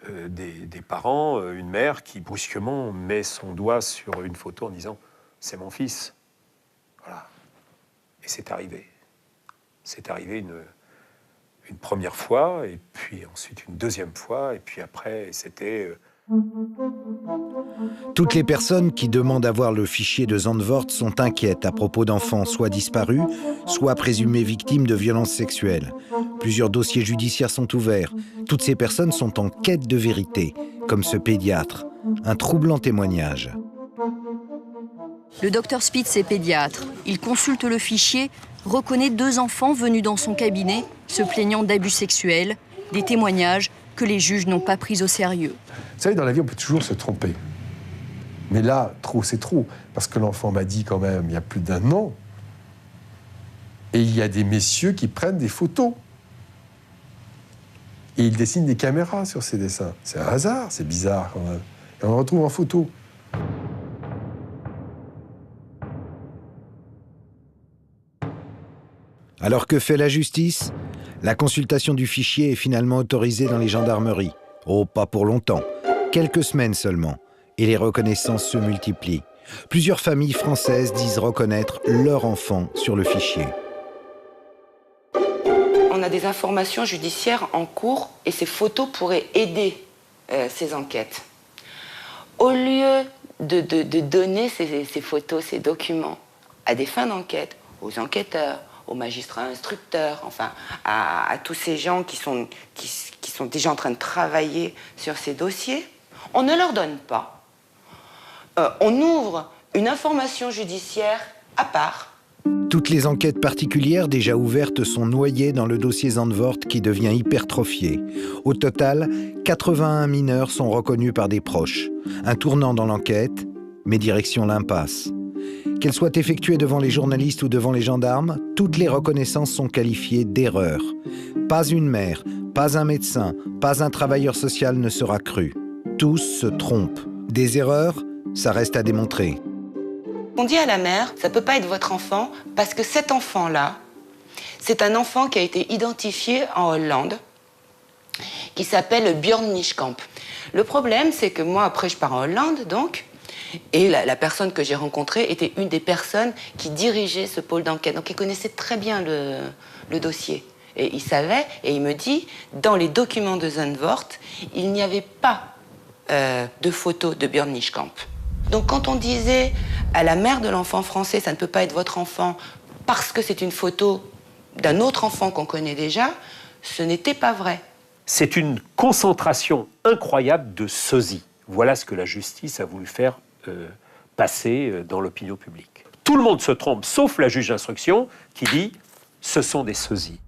des parents, une mère qui brusquement met son doigt sur une photo en disant « c'est mon fils ». Voilà. Et c'est arrivé. C'est arrivé une première fois, et puis ensuite une deuxième fois, et puis après, c'était... Toutes les personnes qui demandent à voir le fichier de Zandvoort sont inquiètes à propos d'enfants soit disparus, soit présumés victimes de violences sexuelles. Plusieurs dossiers judiciaires sont ouverts. Toutes ces personnes sont en quête de vérité, comme ce pédiatre. Un troublant témoignage. Le docteur Spitz est pédiatre. Il consulte le fichier, reconnaît 2 enfants venus dans son cabinet, se plaignant d'abus sexuels, des témoignages que les juges n'ont pas pris au sérieux. Vous savez, dans la vie, on peut toujours se tromper. Mais là, trop, c'est trop. Parce que l'enfant m'a dit quand même, il y a plus d'1 an. Et il y a des messieurs qui prennent des photos. Et ils dessinent des caméras sur ces dessins. C'est un hasard, c'est bizarre quand même. Et on le retrouve en photo. Alors que fait la justice ? La consultation du fichier est finalement autorisée dans les gendarmeries. Oh, pas pour longtemps. Quelques semaines seulement. Et les reconnaissances se multiplient. Plusieurs familles françaises disent reconnaître leur enfant sur le fichier. On a des informations judiciaires en cours et ces photos pourraient aider ces enquêtes. Au lieu de donner ces photos, ces documents à des fins d'enquête, aux enquêteurs, aux magistrats instructeurs, enfin à tous ces gens qui sont déjà en train de travailler sur ces dossiers, on ne leur donne pas. On ouvre une information judiciaire à part. Toutes les enquêtes particulières déjà ouvertes sont noyées dans le dossier Zandvoort qui devient hypertrophié. Au total, 81 mineurs sont reconnus par des proches. Un tournant dans l'enquête, mais direction l'impasse. Qu'elles soient effectuées devant les journalistes ou devant les gendarmes, toutes les reconnaissances sont qualifiées d'erreurs. Pas une mère, pas un médecin, pas un travailleur social ne sera cru. Tous se trompent. Des erreurs, ça reste à démontrer. On dit à la mère, ça ne peut pas être votre enfant, parce que cet enfant-là, c'est un enfant qui a été identifié en Hollande, qui s'appelle Björn Nischkamp. Le problème, c'est que moi, après, je pars en Hollande, donc, et la personne que j'ai rencontrée était une des personnes qui dirigeait ce pôle d'enquête. Donc, il connaissait très bien le dossier. Et il savait, et il me dit, dans les documents de Zandvoort, il n'y avait pas de photo de Björn Nischkamp. Donc quand on disait à la mère de l'enfant français, ça ne peut pas être votre enfant parce que c'est une photo d'un autre enfant qu'on connaît déjà, ce n'était pas vrai. C'est une concentration incroyable de sosie. Voilà ce que la justice a voulu faire passer dans l'opinion publique. Tout le monde se trompe, sauf la juge d'instruction qui dit « ce sont des sosies ».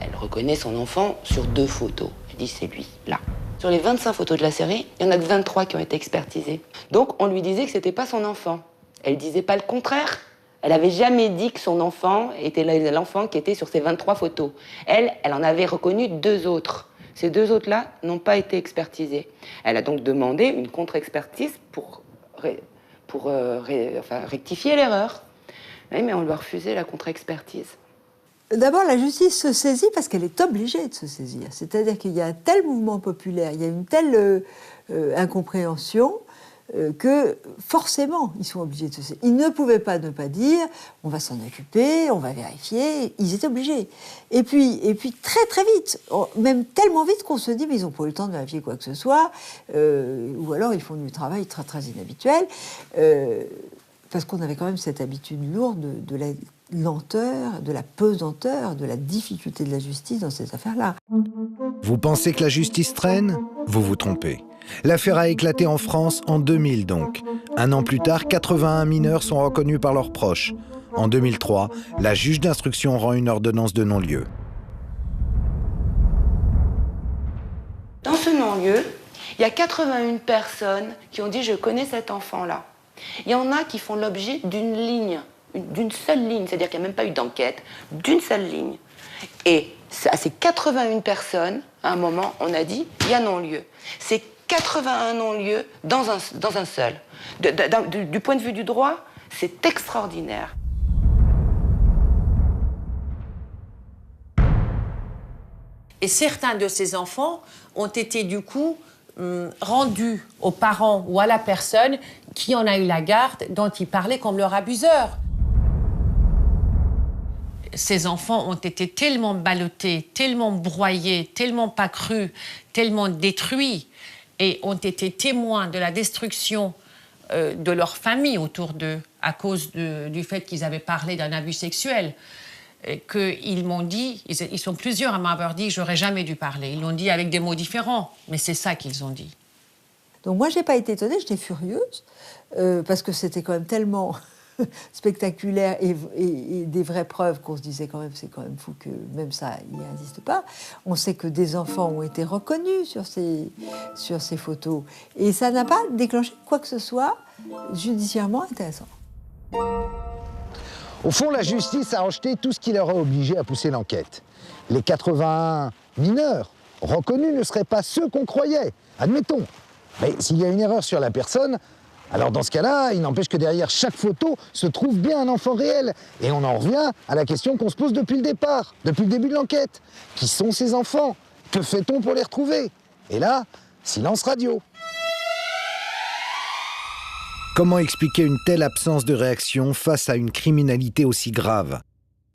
Elle reconnaît son enfant sur 2 photos. Elle dit c'est lui, là. Sur les 25 photos de la série, il n'y en a que 23 qui ont été expertisées. Donc on lui disait que c'était pas son enfant. Elle disait pas le contraire. Elle avait jamais dit que son enfant était l'enfant qui était sur ces 23 photos. Elle en avait reconnu 2 autres. Ces 2 autres-là n'ont pas été expertisés. Elle a donc demandé une contre-expertise pour rectifier l'erreur. Oui, mais on lui a refusé la contre-expertise. D'abord, la justice se saisit parce qu'elle est obligée de se saisir. C'est-à-dire qu'il y a un tel mouvement populaire, il y a une telle incompréhension que forcément, ils sont obligés de se saisir. Ils ne pouvaient pas ne pas dire « on va s'en occuper, on va vérifier ». Ils étaient obligés. Et puis très très vite, même tellement vite qu'on se dit « mais ils n'ont pas eu le temps de vérifier quoi que ce soit », ou alors ils font du travail très très inhabituel, parce qu'on avait quand même cette habitude lourde de la lenteur, de la pesanteur, de la difficulté de la justice dans ces affaires-là. Vous pensez que la justice traîne? Vous vous trompez. L'affaire a éclaté en France en 2000 donc. Un an plus tard, 81 mineurs sont reconnus par leurs proches. En 2003, la juge d'instruction rend une ordonnance de non-lieu. Dans ce non-lieu, il y a 81 personnes qui ont dit « je connais cet enfant-là ». Il y en a qui font l'objet d'une ligne, d'une seule ligne, c'est-à-dire qu'il n'y a même pas eu d'enquête, d'une seule ligne. Et à ces 81 personnes, à un moment, on a dit il y a non-lieu. C'est 81 non-lieux dans un seul. Du point de vue du droit, c'est extraordinaire. Et certains de ces enfants ont été du coup rendus aux parents ou à la personne qui en a eu la garde, dont ils parlaient comme leur abuseur. Ces enfants ont été tellement ballottés, tellement broyés, tellement pas crus, tellement détruits, et ont été témoins de la destruction de leur famille autour d'eux à cause du fait qu'ils avaient parlé d'un abus sexuel. Qu'ils m'ont dit, ils sont plusieurs à m'avoir dit, j'aurais jamais dû parler. Ils l'ont dit avec des mots différents, mais c'est ça qu'ils ont dit. Donc moi, j'ai pas été étonnée, j'étais furieuse, parce que c'était quand même tellement spectaculaire et des vraies preuves qu'on se disait quand même, c'est quand même fou que même ça, il n'existe pas. On sait que des enfants ont été reconnus sur ces photos, et ça n'a pas déclenché quoi que ce soit judiciairement intéressant. Au fond, la justice a rejeté tout ce qui leur a obligé à pousser l'enquête. Les 81 mineurs reconnus ne seraient pas ceux qu'on croyait, admettons. Mais s'il y a une erreur sur la personne, alors dans ce cas-là, il n'empêche que derrière chaque photo se trouve bien un enfant réel. Et on en revient à la question qu'on se pose depuis le départ, depuis le début de l'enquête. Qui sont ces enfants? Que fait-on pour les retrouver? Et là, Silence radio. Comment expliquer une telle absence de réaction face à une criminalité aussi grave ?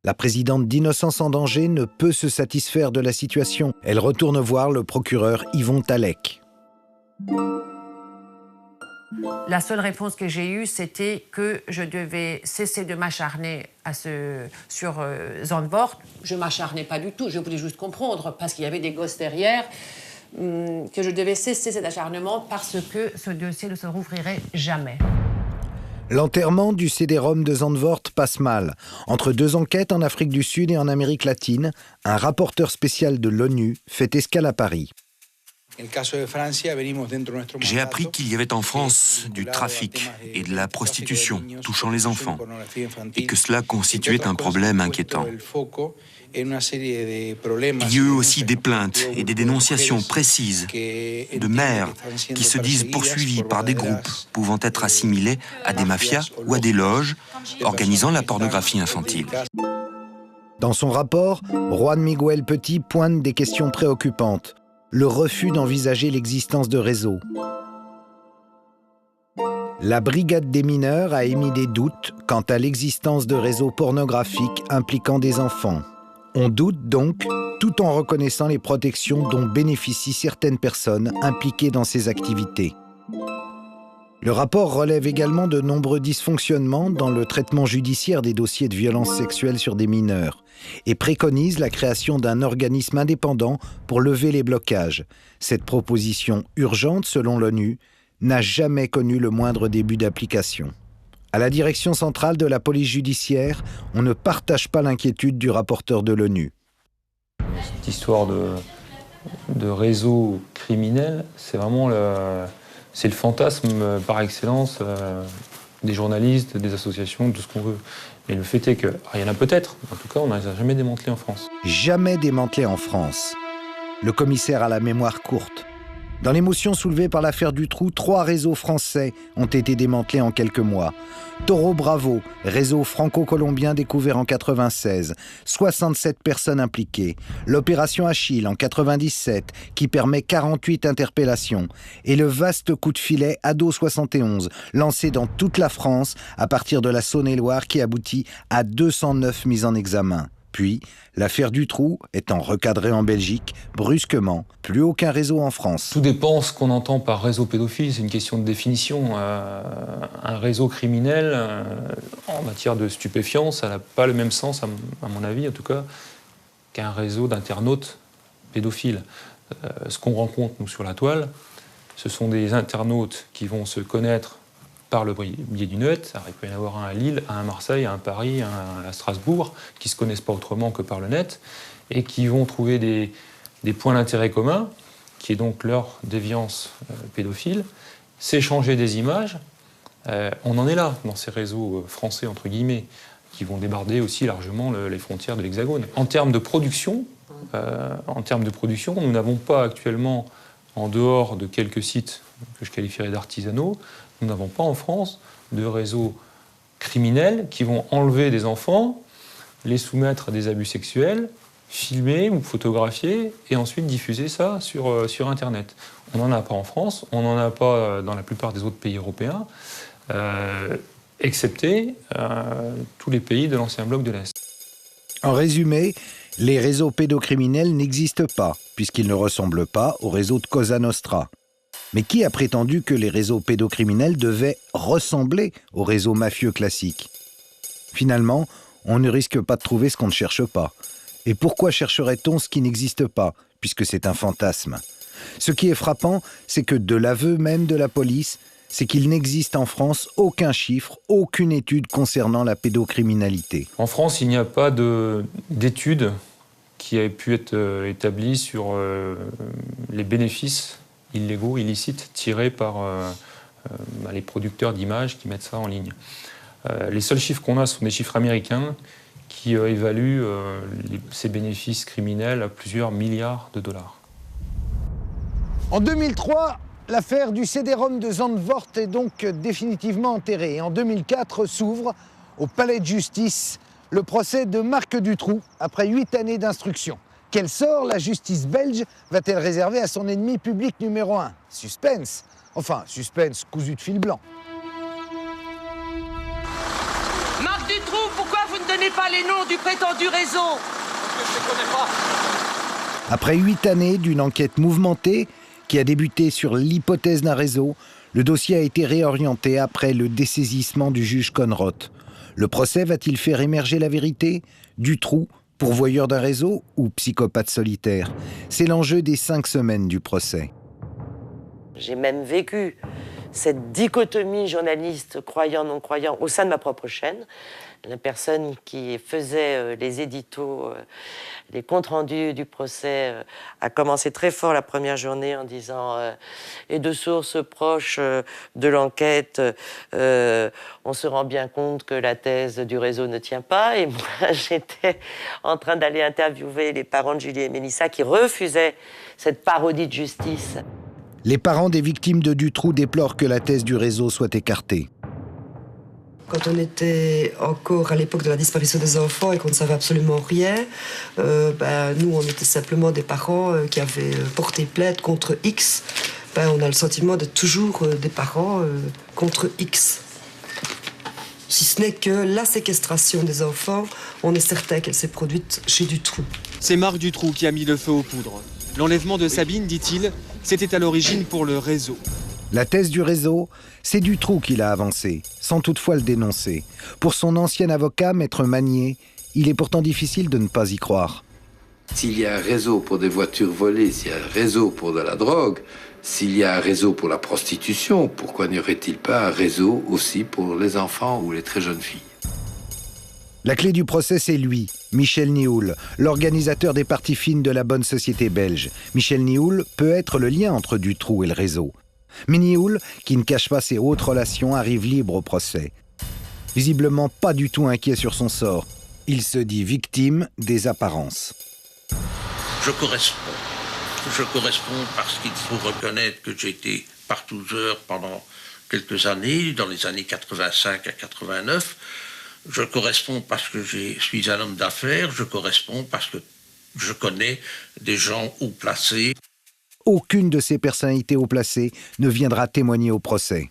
La présidente d'Innocence en danger ne peut se satisfaire de la situation. Elle retourne voir le procureur Yvon Talec. La seule réponse que j'ai eue, c'était que je devais cesser de m'acharner sur Zandvoort. Je ne m'acharnais pas du tout, je voulais juste comprendre, parce qu'il y avait des gosses derrière, que je devais cesser cet acharnement parce que ce dossier ne se rouvrirait jamais. L'enterrement du CD-ROM de Zandvoort passe mal. Entre deux enquêtes en Afrique du Sud et en Amérique latine, un rapporteur spécial de l'ONU fait escale à Paris. J'ai appris qu'il y avait en France du trafic et de la prostitution touchant les enfants et que cela constituait un problème inquiétant. Il y a eu aussi des plaintes et des dénonciations précises de mères qui se disent poursuivies par des groupes pouvant être assimilés à des mafias ou à des loges organisant la pornographie infantile. Dans son rapport, Juan Miguel Petit pointe des questions préoccupantes. Le refus d'envisager l'existence de réseaux. La brigade des mineurs a émis des doutes quant à l'existence de réseaux pornographiques impliquant des enfants. On doute donc, tout en reconnaissant les protections dont bénéficient certaines personnes impliquées dans ces activités. Le rapport relève également de nombreux dysfonctionnements dans le traitement judiciaire des dossiers de violences sexuelles sur des mineurs et préconise la création d'un organisme indépendant pour lever les blocages. Cette proposition urgente, selon l'ONU, n'a jamais connu le moindre début d'application. À la direction centrale de la police judiciaire, on ne partage pas l'inquiétude du rapporteur de l'ONU. Cette histoire de réseau criminel, c'est vraiment c'est le fantasme par excellence des journalistes, des associations, de ce qu'on veut. Mais le fait est que, il y en a peut-être, en tout cas, on n'a jamais démantelé en France. Jamais démantelé en France. Le commissaire a la mémoire courte. Dans l'émotion soulevée par l'affaire Dutroux, 3 réseaux français ont été démantelés en quelques mois. Toro Bravo, réseau franco-colombien découvert en 96, 67 personnes impliquées. L'opération Achille en 97, qui permet 48 interpellations. Et le vaste coup de filet Ado 71, lancé dans toute la France à partir de la Saône-et-Loire, qui aboutit à 209 mises en examen. Puis, l'affaire Dutroux étant recadrée en Belgique, brusquement, plus aucun réseau en France. Tout dépend ce qu'on entend par réseau pédophile, c'est une question de définition. Un réseau criminel, en matière de stupéfiants, ça n'a pas le même sens, à mon avis en tout cas, qu'un réseau d'internautes pédophiles. Ce qu'on rencontre, nous, sur la toile, ce sont des internautes qui vont se connaître par le biais du net. Alors, il peut y en avoir un à Lille, un à Marseille, un à Paris, un à Strasbourg, qui ne se connaissent pas autrement que par le net, et qui vont trouver des points d'intérêt communs, qui est donc leur déviance pédophile, s'échanger des images. On en est là, dans ces réseaux français, entre guillemets, qui vont déborder aussi largement les frontières de l'Hexagone. En termes de production, nous n'avons pas actuellement, en dehors de quelques sites que je qualifierais d'artisanaux, nous n'avons pas en France de réseaux criminels qui vont enlever des enfants, les soumettre à des abus sexuels, filmer ou photographier et ensuite diffuser ça sur Internet. On n'en a pas en France, on n'en a pas dans la plupart des autres pays européens, excepté tous les pays de l'ancien bloc de l'Est. En résumé, les réseaux pédocriminels n'existent pas, puisqu'ils ne ressemblent pas au réseau de Cosa Nostra. Mais qui a prétendu que les réseaux pédocriminels devaient ressembler aux réseaux mafieux classiques ? Finalement, on ne risque pas de trouver ce qu'on ne cherche pas. Et pourquoi chercherait-on ce qui n'existe pas, puisque c'est un fantasme ? Ce qui est frappant, c'est que de l'aveu même de la police, c'est qu'il n'existe en France aucun chiffre, aucune étude concernant la pédocriminalité. En France, il n'y a pas d'étude qui ait pu être établie sur les bénéfices illégaux, illicites, tirés par les producteurs d'images qui mettent ça en ligne. Les seuls chiffres qu'on a sont des chiffres américains qui évaluent ces bénéfices criminels à plusieurs milliards de dollars. En 2003, l'affaire du CD-ROM de Zandvoort est donc définitivement enterrée. Et en 2004 s'ouvre, au palais de justice, le procès de Marc Dutroux, après 8 années d'instruction. Quel sort la justice belge va-t-elle réserver à son ennemi public numéro 1? Suspense. Enfin, suspense cousu de fil blanc. Marc Dutroux, pourquoi vous ne donnez pas les noms du prétendu réseau? Parce que je ne connais pas. Après 8 années d'une enquête mouvementée qui a débuté sur l'hypothèse d'un réseau, le dossier a été réorienté après le dessaisissement du juge Conrot. Le procès va-t-il faire émerger la vérité? Dutroux, pourvoyeur d'un réseau ou psychopathe solitaire? C'est l'enjeu des 5 semaines du procès. J'ai même vécu cette dichotomie journaliste croyant-non croyant au sein de ma propre chaîne. La personne qui faisait les éditos, les comptes rendus du procès, a commencé très fort la première journée en disant et de sources proches de l'enquête, on se rend bien compte que la thèse du réseau ne tient pas. Et moi, j'étais en train d'aller interviewer les parents de Julie et Mélissa qui refusaient cette parodie de justice. Les parents des victimes de Dutroux déplorent que la thèse du réseau soit écartée. Quand on était encore à l'époque de la disparition des enfants et qu'on ne savait absolument rien, nous, on était simplement des parents qui avaient porté plainte contre X. On a le sentiment d'être toujours des parents contre X. Si ce n'est que la séquestration des enfants, on est certain qu'elle s'est produite chez Dutroux. C'est Marc Dutroux qui a mis le feu aux poudres. L'enlèvement de Sabine, dit-il, c'était à l'origine pour le réseau. La thèse du réseau, c'est Dutroux qui l'a avancée, sans toutefois le dénoncer. Pour son ancien avocat, Maître Magnier, il est pourtant difficile de ne pas y croire. S'il y a un réseau pour des voitures volées, s'il y a un réseau pour de la drogue, s'il y a un réseau pour la prostitution, pourquoi n'y aurait-il pas un réseau aussi pour les enfants ou les très jeunes filles? La clé du procès, c'est lui, Michel Nioul, l'organisateur des parties fines de la bonne société belge. Michel Nioul peut être le lien entre Dutroux et le réseau. Mais Nioul, qui ne cache pas ses hautes relations, arrive libre au procès. Visiblement pas du tout inquiet sur son sort. Il se dit victime des apparences. Je corresponds. Je corresponds parce qu'il faut reconnaître que j'ai été partouzeur pendant quelques années, dans les années 85 à 89. Je corresponds parce que je suis un homme d'affaires. Je corresponds parce que je connais des gens haut placés. Aucune de ces personnalités haut placées ne viendra témoigner au procès.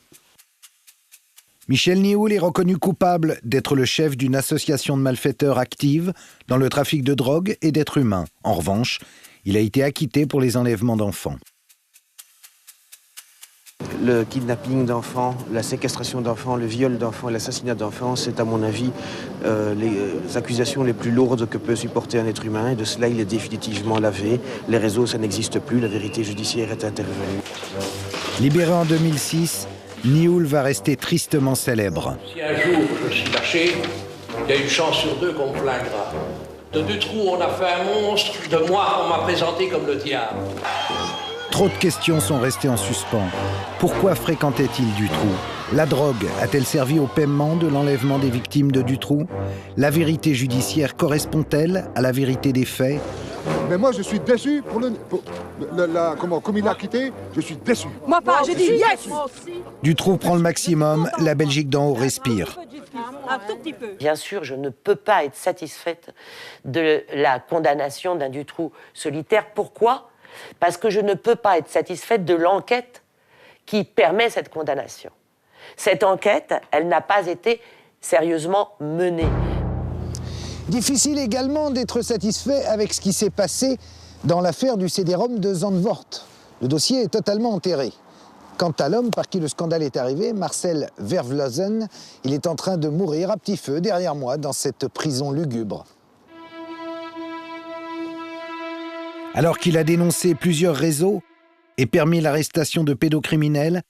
Michel Nioul est reconnu coupable d'être le chef d'une association de malfaiteurs active dans le trafic de drogue et d'êtres humains. En revanche, il a été acquitté pour les enlèvements d'enfants. Le kidnapping d'enfants, la séquestration d'enfants, le viol d'enfants et l'assassinat d'enfants, c'est à mon avis les accusations les plus lourdes que peut supporter un être humain. Et de cela, il est définitivement lavé. Les réseaux, ça n'existe plus. La vérité judiciaire est intervenue. Libéré en 2006, Nioul va rester tristement célèbre. Si un jour je suis lâché, il y a une chance sur 2 qu'on me plaindra. De Dutroux, on a fait un monstre. De moi, on m'a présenté comme le diable. Trop de questions sont restées en suspens. Pourquoi fréquentait-il Dutroux? La drogue a-t-elle servi au paiement de l'enlèvement des victimes de Dutroux? La vérité judiciaire correspond-elle à la vérité des faits? Mais moi, je suis déçu comme il l'a quitté, je suis déçu. Moi pas, je dis yes. Dutroux prend le maximum, la Belgique d'en haut respire. Un tout petit peu. Bien sûr, je ne peux pas être satisfaite de la condamnation d'un Dutroux solitaire. Pourquoi ? Parce que je ne peux pas être satisfaite de l'enquête qui permet cette condamnation. Cette enquête, elle n'a pas été sérieusement menée. Difficile également d'être satisfait avec ce qui s'est passé dans l'affaire du CD-ROM de Zandvoort. Le dossier est totalement enterré. Quant à l'homme par qui le scandale est arrivé, Marcel Vervlozen, il est en train de mourir à petit feu derrière moi dans cette prison lugubre. Alors qu'il a dénoncé plusieurs réseaux et permis l'arrestation de pédocriminels,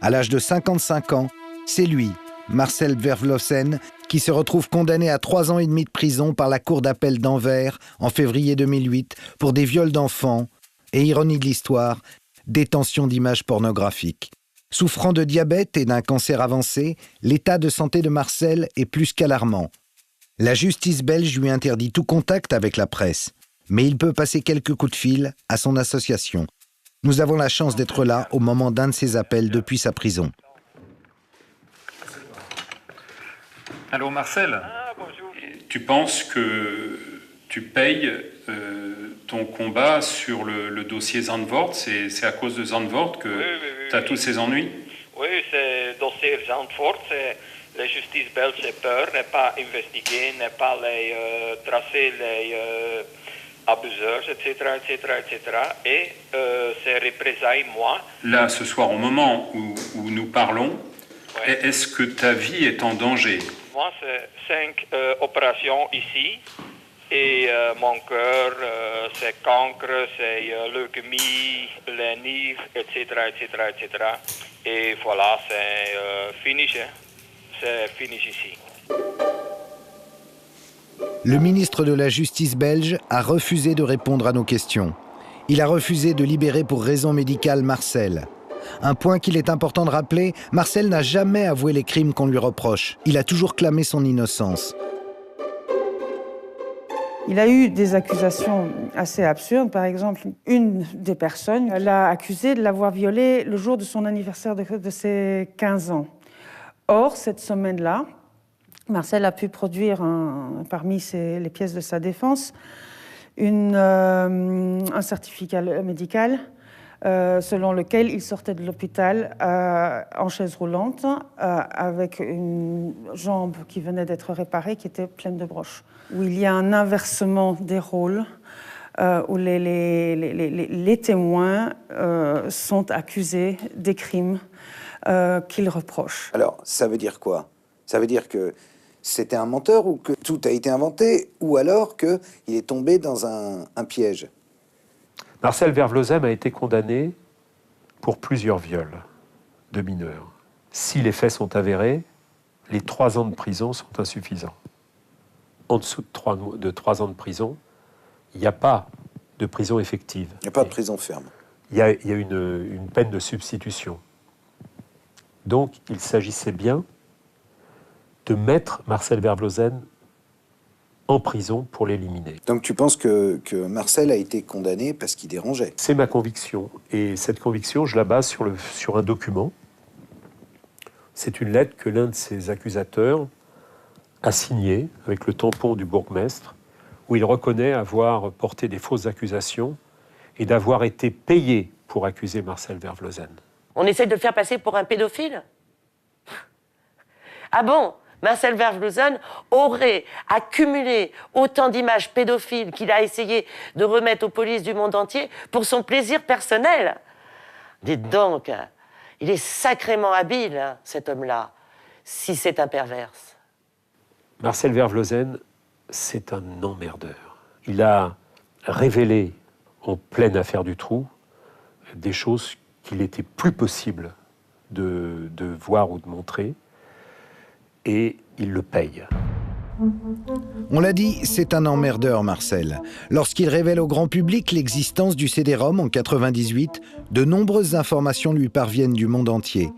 à l'âge de 55 ans, c'est lui, Marcel Vervlozen, qui se retrouve condamné à 3 ans et demi de prison par la Cour d'appel d'Anvers en février 2008 pour des viols d'enfants et, ironie de l'histoire, détention d'images pornographiques. Souffrant de diabète et d'un cancer avancé, l'état de santé de Marcel est plus qu'alarmant. La justice belge lui interdit tout contact avec la presse. Mais il peut passer quelques coups de fil à son association. Nous avons la chance d'être là au moment d'un de ses appels depuis sa prison. Allô Marcel, tu penses que tu payes ton combat sur le dossier Zandvoort. C'est à cause de Zandvoort que tu as tous ces ennuis? Oui, c'est le dossier Zandvoort. La justice belge a peur, n'est pas investiguée, n'est pas tracer les abuseurs, etc., etc., etc. Et c'est représailles moi. Là, ce soir, au moment où nous parlons, est-ce que ta vie est en danger? Moi, c'est 5 opérations ici. Et mon cœur, c'est cancre, c'est leucémie, les nerfs, etc., etc., etc. Et voilà, c'est fini. C'est fini ici. Le ministre de la Justice belge a refusé de répondre à nos questions. Il a refusé de libérer pour raison médicale Marcel. Un point qu'il est important de rappeler, Marcel n'a jamais avoué les crimes qu'on lui reproche. Il a toujours clamé son innocence. Il a eu des accusations assez absurdes. Par exemple, une des personnes l'a accusé de l'avoir violée le jour de son anniversaire de ses 15 ans. Or, cette semaine-là, Marcel a pu produire, parmi les pièces de sa défense, un certificat médical selon lequel il sortait de l'hôpital en chaise roulante avec une jambe qui venait d'être réparée, qui était pleine de broches, où il y a un inversement des rôles, où les témoins sont accusés des crimes qu'il reproche. Alors, ça veut dire quoi? Ça veut dire que c'était un menteur ou que tout a été inventé, ou alors qu'il est tombé dans un piège? Marcel Vervlozen a été condamné pour plusieurs viols de mineurs. Si les faits sont avérés, les 3 ans de prison sont insuffisants. En dessous de 3 ans de prison, il n'y a pas de prison effective. Il n'y a pas de prison ferme. Il y a une peine de substitution. Donc, il s'agissait bien de mettre Marcel Vervlozen en prison pour l'éliminer. Donc tu penses que Marcel a été condamné parce qu'il dérangeait? C'est ma conviction. Et cette conviction, je la base sur un document. C'est une lettre que l'un de ses accusateurs a signée avec le tampon du bourgmestre, où il reconnaît avoir porté des fausses accusations et d'avoir été payé pour accuser Marcel Vervlozen. On essaie de le faire passer pour un pédophile? Ah bon? Marcel Vervlozen aurait accumulé autant d'images pédophiles qu'il a essayé de remettre aux polices du monde entier pour son plaisir personnel. Dites donc, il est sacrément habile, hein, cet homme-là, si c'est un perverse. Marcel Vervlozen, c'est un emmerdeur. Il a révélé, en pleine affaire du trou, des choses qu'il n'était plus possible de voir ou de montrer. Et il le paye. On l'a dit, c'est un emmerdeur, Marcel. Lorsqu'il révèle au grand public l'existence du CD-ROM en 98, de nombreuses informations lui parviennent du monde entier.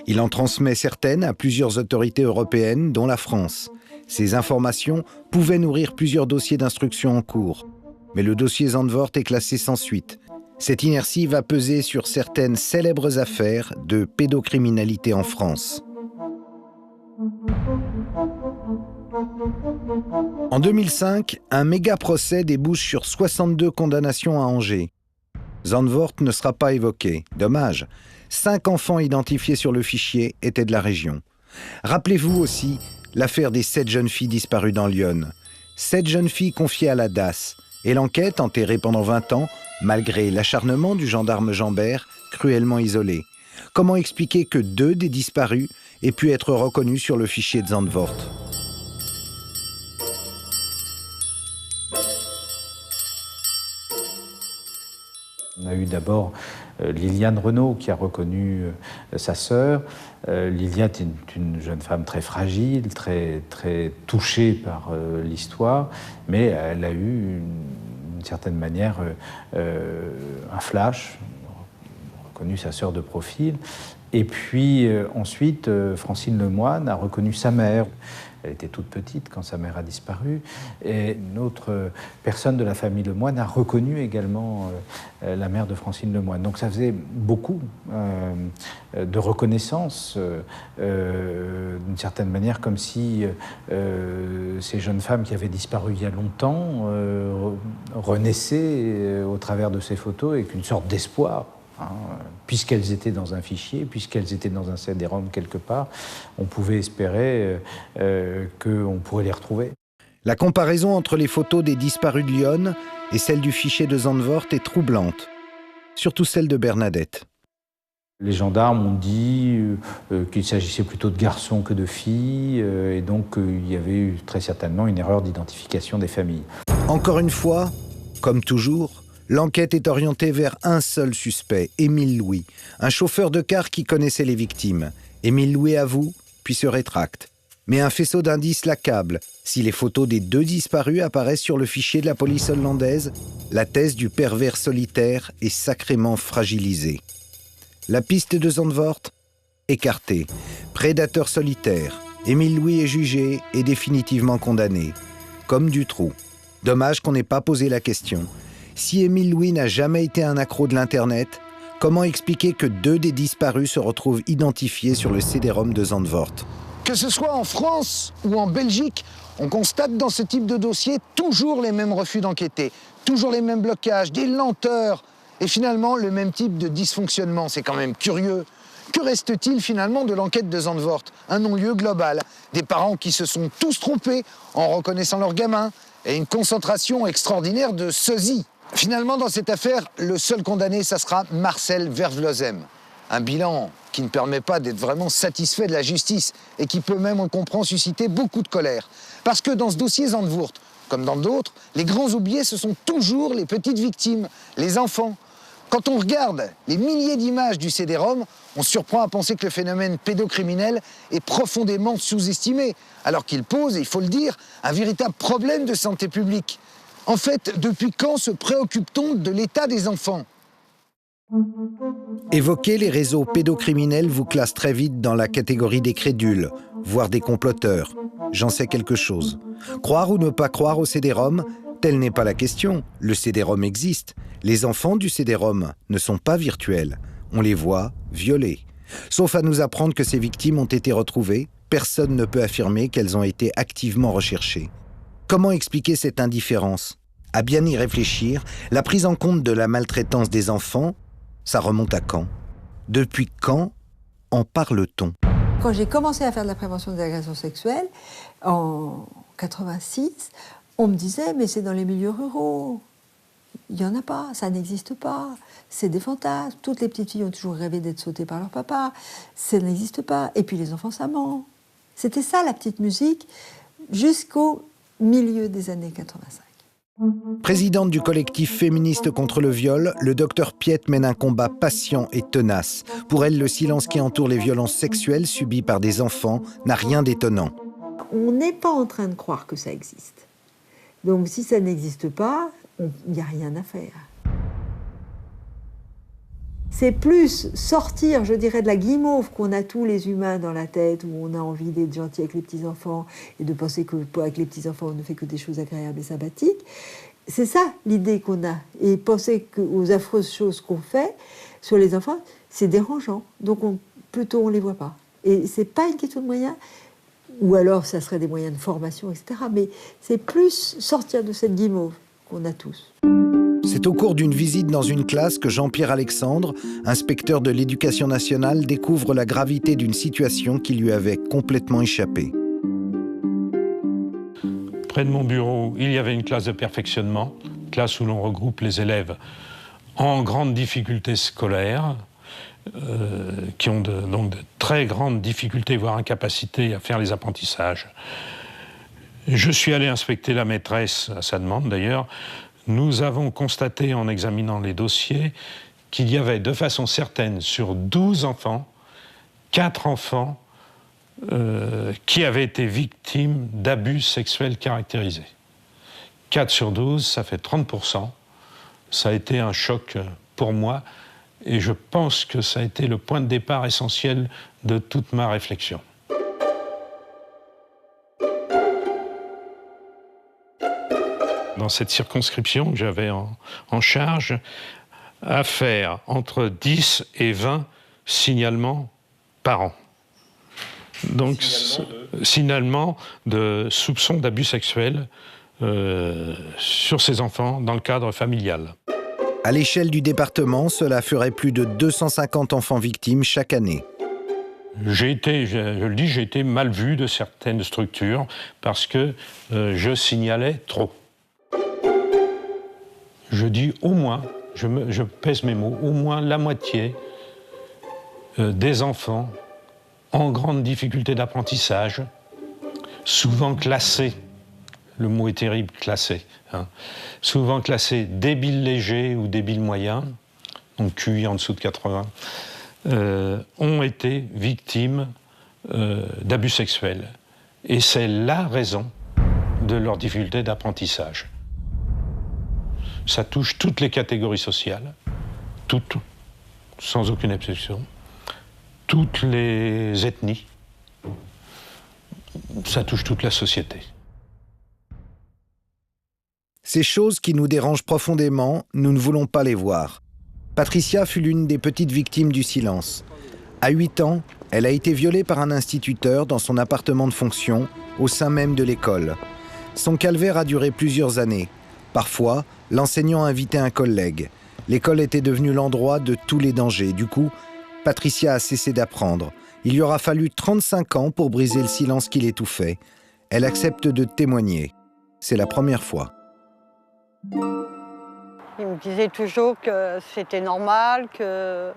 Il en transmet certaines à plusieurs autorités européennes, dont la France. Ces informations pouvaient nourrir plusieurs dossiers d'instruction en cours. Mais le dossier Zandvoort est classé sans suite. Cette inertie va peser sur certaines célèbres affaires de pédocriminalité en France. En 2005, un méga procès débouche sur 62 condamnations à Angers. Zandvoort ne sera pas évoqué. Dommage. 5 enfants identifiés sur le fichier étaient de la région. Rappelez-vous aussi l'affaire des 7 jeunes filles disparues dans l'Yonne. 7 jeunes filles confiées à la DAS. Et l'enquête, enterrée pendant 20 ans, malgré l'acharnement du gendarme Jambert, cruellement isolée. Comment expliquer que 2 des disparus aient pu être reconnus sur le fichier de Zandvoort? On a eu d'abord Liliane Renaud qui a reconnu sa sœur. Liliane est une jeune femme très fragile, très touchée par l'histoire, mais elle a eu d'une certaine manière un flash, reconnu sa sœur de profil. Et puis ensuite, Francine Lemoine a reconnu sa mère. Elle était toute petite quand sa mère a disparu. Et une autre personne de la famille Lemoine a reconnu également la mère de Francine Lemoine. Donc ça faisait beaucoup de reconnaissance, d'une certaine manière, comme si ces jeunes femmes qui avaient disparu il y a longtemps renaissaient au travers de ces photos avec une sorte d'espoir. Puisqu'elles étaient dans un fichier, puisqu'elles étaient dans un CD-ROM quelque part, on pouvait espérer qu'on pourrait les retrouver. La comparaison entre les photos des disparus de Lyon et celle du fichier de Zandvoort est troublante, surtout celle de Bernadette. Les gendarmes ont dit qu'il s'agissait plutôt de garçons que de filles, et donc il y avait eu très certainement une erreur d'identification des familles. Encore une fois, comme toujours, l'enquête est orientée vers un seul suspect, Émile Louis, un chauffeur de car qui connaissait les victimes. Émile Louis avoue, puis se rétracte. Mais un faisceau d'indices l'accable. Si les photos des 2 disparus apparaissent sur le fichier de la police hollandaise, la thèse du pervers solitaire est sacrément fragilisée. La piste de Zandvoort, écartée. Prédateur solitaire. Émile Louis est jugé et définitivement condamné. Comme Dutroux. Dommage qu'on n'ait pas posé la question. Si Émile Louis n'a jamais été un accro de l'Internet, comment expliquer que 2 des disparus se retrouvent identifiés sur le CD-ROM de Zandvoort ? Que ce soit en France ou en Belgique, on constate dans ce type de dossier toujours les mêmes refus d'enquêter, toujours les mêmes blocages, des lenteurs et finalement le même type de dysfonctionnement. C'est quand même curieux. Que reste-t-il finalement de l'enquête de Zandvoort? Un non-lieu global, des parents qui se sont tous trompés en reconnaissant leurs gamins et une concentration extraordinaire de sosies. Finalement, dans cette affaire, le seul condamné, ça sera Marcel Vervloezem. Un bilan qui ne permet pas d'être vraiment satisfait de la justice et qui peut même, on le comprend, susciter beaucoup de colère. Parce que dans ce dossier Zandvoort, comme dans d'autres, les grands oubliés, ce sont toujours les petites victimes, les enfants. Quand on regarde les milliers d'images du CD-ROM, on se surprend à penser que le phénomène pédocriminel est profondément sous-estimé, alors qu'il pose, et il faut le dire, un véritable problème de santé publique. En fait, depuis quand se préoccupe-t-on de l'état des enfants ? Évoquer les réseaux pédocriminels vous classe très vite dans la catégorie des crédules, voire des comploteurs. J'en sais quelque chose. Croire ou ne pas croire au CD-ROM, telle n'est pas la question. Le CD-ROM existe. Les enfants du CD-ROM ne sont pas virtuels. On les voit violés. Sauf à nous apprendre que ces victimes ont été retrouvées, personne ne peut affirmer qu'elles ont été activement recherchées. Comment expliquer cette indifférence ? À bien y réfléchir, la prise en compte de la maltraitance des enfants, ça remonte à quand ? Depuis quand en parle-t-on ? Quand j'ai commencé à faire de la prévention des agressions sexuelles, en 86, on me disait « mais c'est dans les milieux ruraux ». Il n'y en a pas, ça n'existe pas. C'est des fantasmes. Toutes les petites filles ont toujours rêvé d'être sautées par leur papa. Ça n'existe pas. Et puis les enfants, ça ment. C'était ça la petite musique jusqu'au milieu des années 85. Présidente du collectif féministe contre le viol, le docteur Piette mène un combat patient et tenace. Pour elle, le silence qui entoure les violences sexuelles subies par des enfants n'a rien d'étonnant. On n'est pas en train de croire que ça existe. Donc si ça n'existe pas, il n'y a rien à faire. C'est plus sortir, je dirais, de la guimauve qu'on a tous les humains dans la tête, où on a envie d'être gentil avec les petits-enfants et de penser qu'avec les petits-enfants, on ne fait que des choses agréables et sympathiques. C'est ça l'idée qu'on a. Et penser aux affreuses choses qu'on fait sur les enfants, c'est dérangeant. Donc plutôt, on ne les voit pas. Et ce n'est pas une question de moyens, ou alors ça serait des moyens de formation, etc. Mais c'est plus sortir de cette guimauve qu'on a tous. C'est au cours d'une visite dans une classe que Jean-Pierre Alexandre, inspecteur de l'Éducation nationale, découvre la gravité d'une situation qui lui avait complètement échappé. Près de mon bureau, il y avait une classe de perfectionnement, classe où l'on regroupe les élèves en grande difficulté scolaire, qui ont donc de très grandes difficultés, voire incapacités à faire les apprentissages. Je suis allé inspecter la maîtresse, à sa demande d'ailleurs. Nous avons constaté, en examinant les dossiers, qu'il y avait de façon certaine, sur 12 enfants, 4 enfants qui avaient été victimes d'abus sexuels caractérisés. 4 sur 12, ça fait 30%. Ça a été un choc pour moi, et je pense que ça a été le point de départ essentiel de toute ma réflexion. Dans cette circonscription que j'avais en charge, à faire entre 10 et 20 signalements par an. Donc, signalement de soupçons d'abus sexuels sur ces enfants dans le cadre familial. À l'échelle du département, cela ferait plus de 250 enfants victimes chaque année. J'ai été mal vu de certaines structures parce que je signalais trop. Je dis au moins, je pèse mes mots, au moins la moitié des enfants en grande difficulté d'apprentissage, souvent classés, le mot est terrible, classés, hein, souvent classés débiles légers ou débiles moyens, donc QI en dessous de 80, ont été victimes d'abus sexuels. Et c'est la raison de leur difficulté d'apprentissage. Ça touche toutes les catégories sociales, toutes, sans aucune exception, toutes les ethnies, ça touche toute la société. Ces choses qui nous dérangent profondément, nous ne voulons pas les voir. Patricia fut l'une des petites victimes du silence. À 8 ans, elle a été violée par un instituteur dans son appartement de fonction, au sein même de l'école. Son calvaire a duré plusieurs années. Parfois, l'enseignant invitait un collègue. L'école était devenue l'endroit de tous les dangers. Du coup, Patricia a cessé d'apprendre. Il lui aura fallu 35 ans pour briser le silence qui l'étouffait. Elle accepte de témoigner. C'est la première fois. Il me disait toujours que c'était normal, que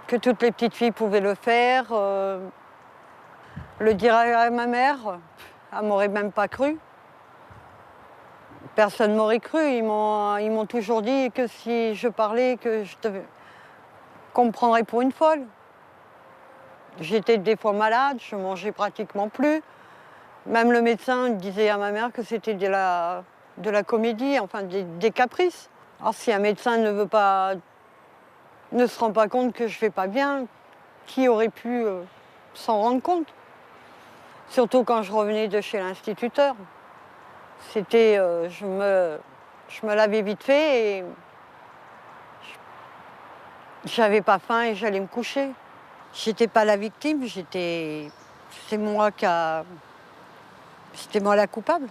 toutes les petites filles pouvaient le faire. Le dire à ma mère, elle m'aurait même pas cru. Personne ne m'aurait cru. Ils m'ont toujours dit que si je parlais, qu'on me prendrait pour une folle. J'étais des fois malade, je mangeais pratiquement plus. Même le médecin disait à ma mère que c'était de la comédie, enfin des caprices. Alors si un médecin ne se rend pas compte que je vais pas bien, qui aurait pu s'en rendre compte? Surtout quand je revenais de chez l'instituteur. C'était, je me lavais vite fait et j'avais pas faim et j'allais me coucher. J'étais pas la victime, c'était moi la coupable.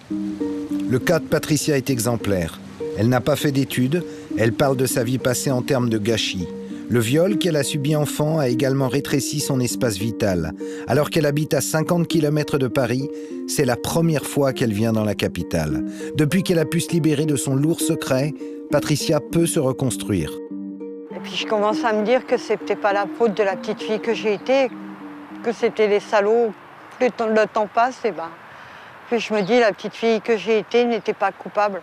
Le cas de Patricia est exemplaire. Elle n'a pas fait d'études, elle parle de sa vie passée en termes de gâchis. Le viol qu'elle a subi enfant a également rétréci son espace vital. Alors qu'elle habite à 50 km de Paris, c'est la première fois qu'elle vient dans la capitale. Depuis qu'elle a pu se libérer de son lourd secret, Patricia peut se reconstruire. Et puis je commence à me dire que c'était pas la faute de la petite fille que j'ai été, que c'était les salauds. Plus le temps passe, puis je me dis la petite fille que j'ai été n'était pas coupable.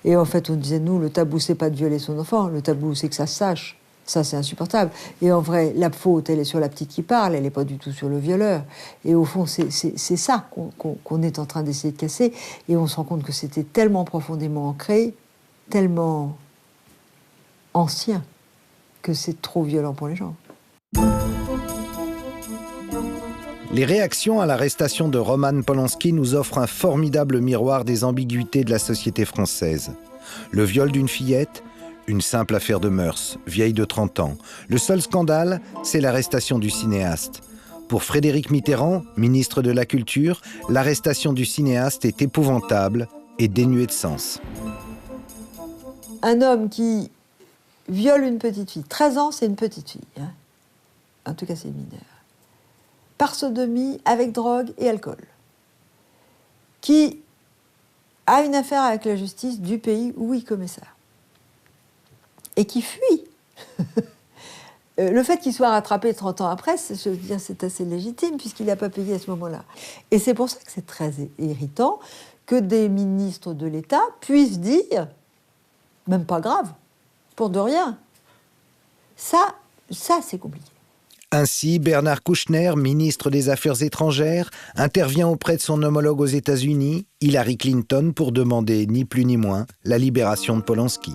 Et en fait, on disait, nous, le tabou, c'est pas de violer son enfant, le tabou, c'est que ça se sache. Ça, c'est insupportable. Et en vrai, la faute, elle est sur la petite qui parle, elle n'est pas du tout sur le violeur. Et au fond, c'est ça qu'on est en train d'essayer de casser. Et on se rend compte que c'était tellement profondément ancré, tellement ancien, que c'est trop violent pour les gens. Les réactions à l'arrestation de Roman Polanski nous offrent un formidable miroir des ambiguïtés de la société française. Le viol d'une fillette, une simple affaire de mœurs, vieille de 30 ans. Le seul scandale, c'est l'arrestation du cinéaste. Pour Frédéric Mitterrand, ministre de la Culture, l'arrestation du cinéaste est épouvantable et dénuée de sens. Un homme qui viole une petite fille, 13 ans, c'est une petite fille, hein. En tout cas, c'est mineur. Par sodomie, avec drogue et alcool, qui a une affaire avec la justice du pays où il commet ça, et qui fuit. Le fait qu'il soit rattrapé 30 ans après, je veux dire, c'est assez légitime, puisqu'il n'a pas payé à ce moment-là. Et c'est pour ça que c'est très irritant que des ministres de l'État puissent dire, même pas grave, pour de rien. Ça c'est compliqué. Ainsi, Bernard Kouchner, ministre des Affaires étrangères, intervient auprès de son homologue aux États-Unis, Hillary Clinton, pour demander ni plus ni moins la libération de Polanski.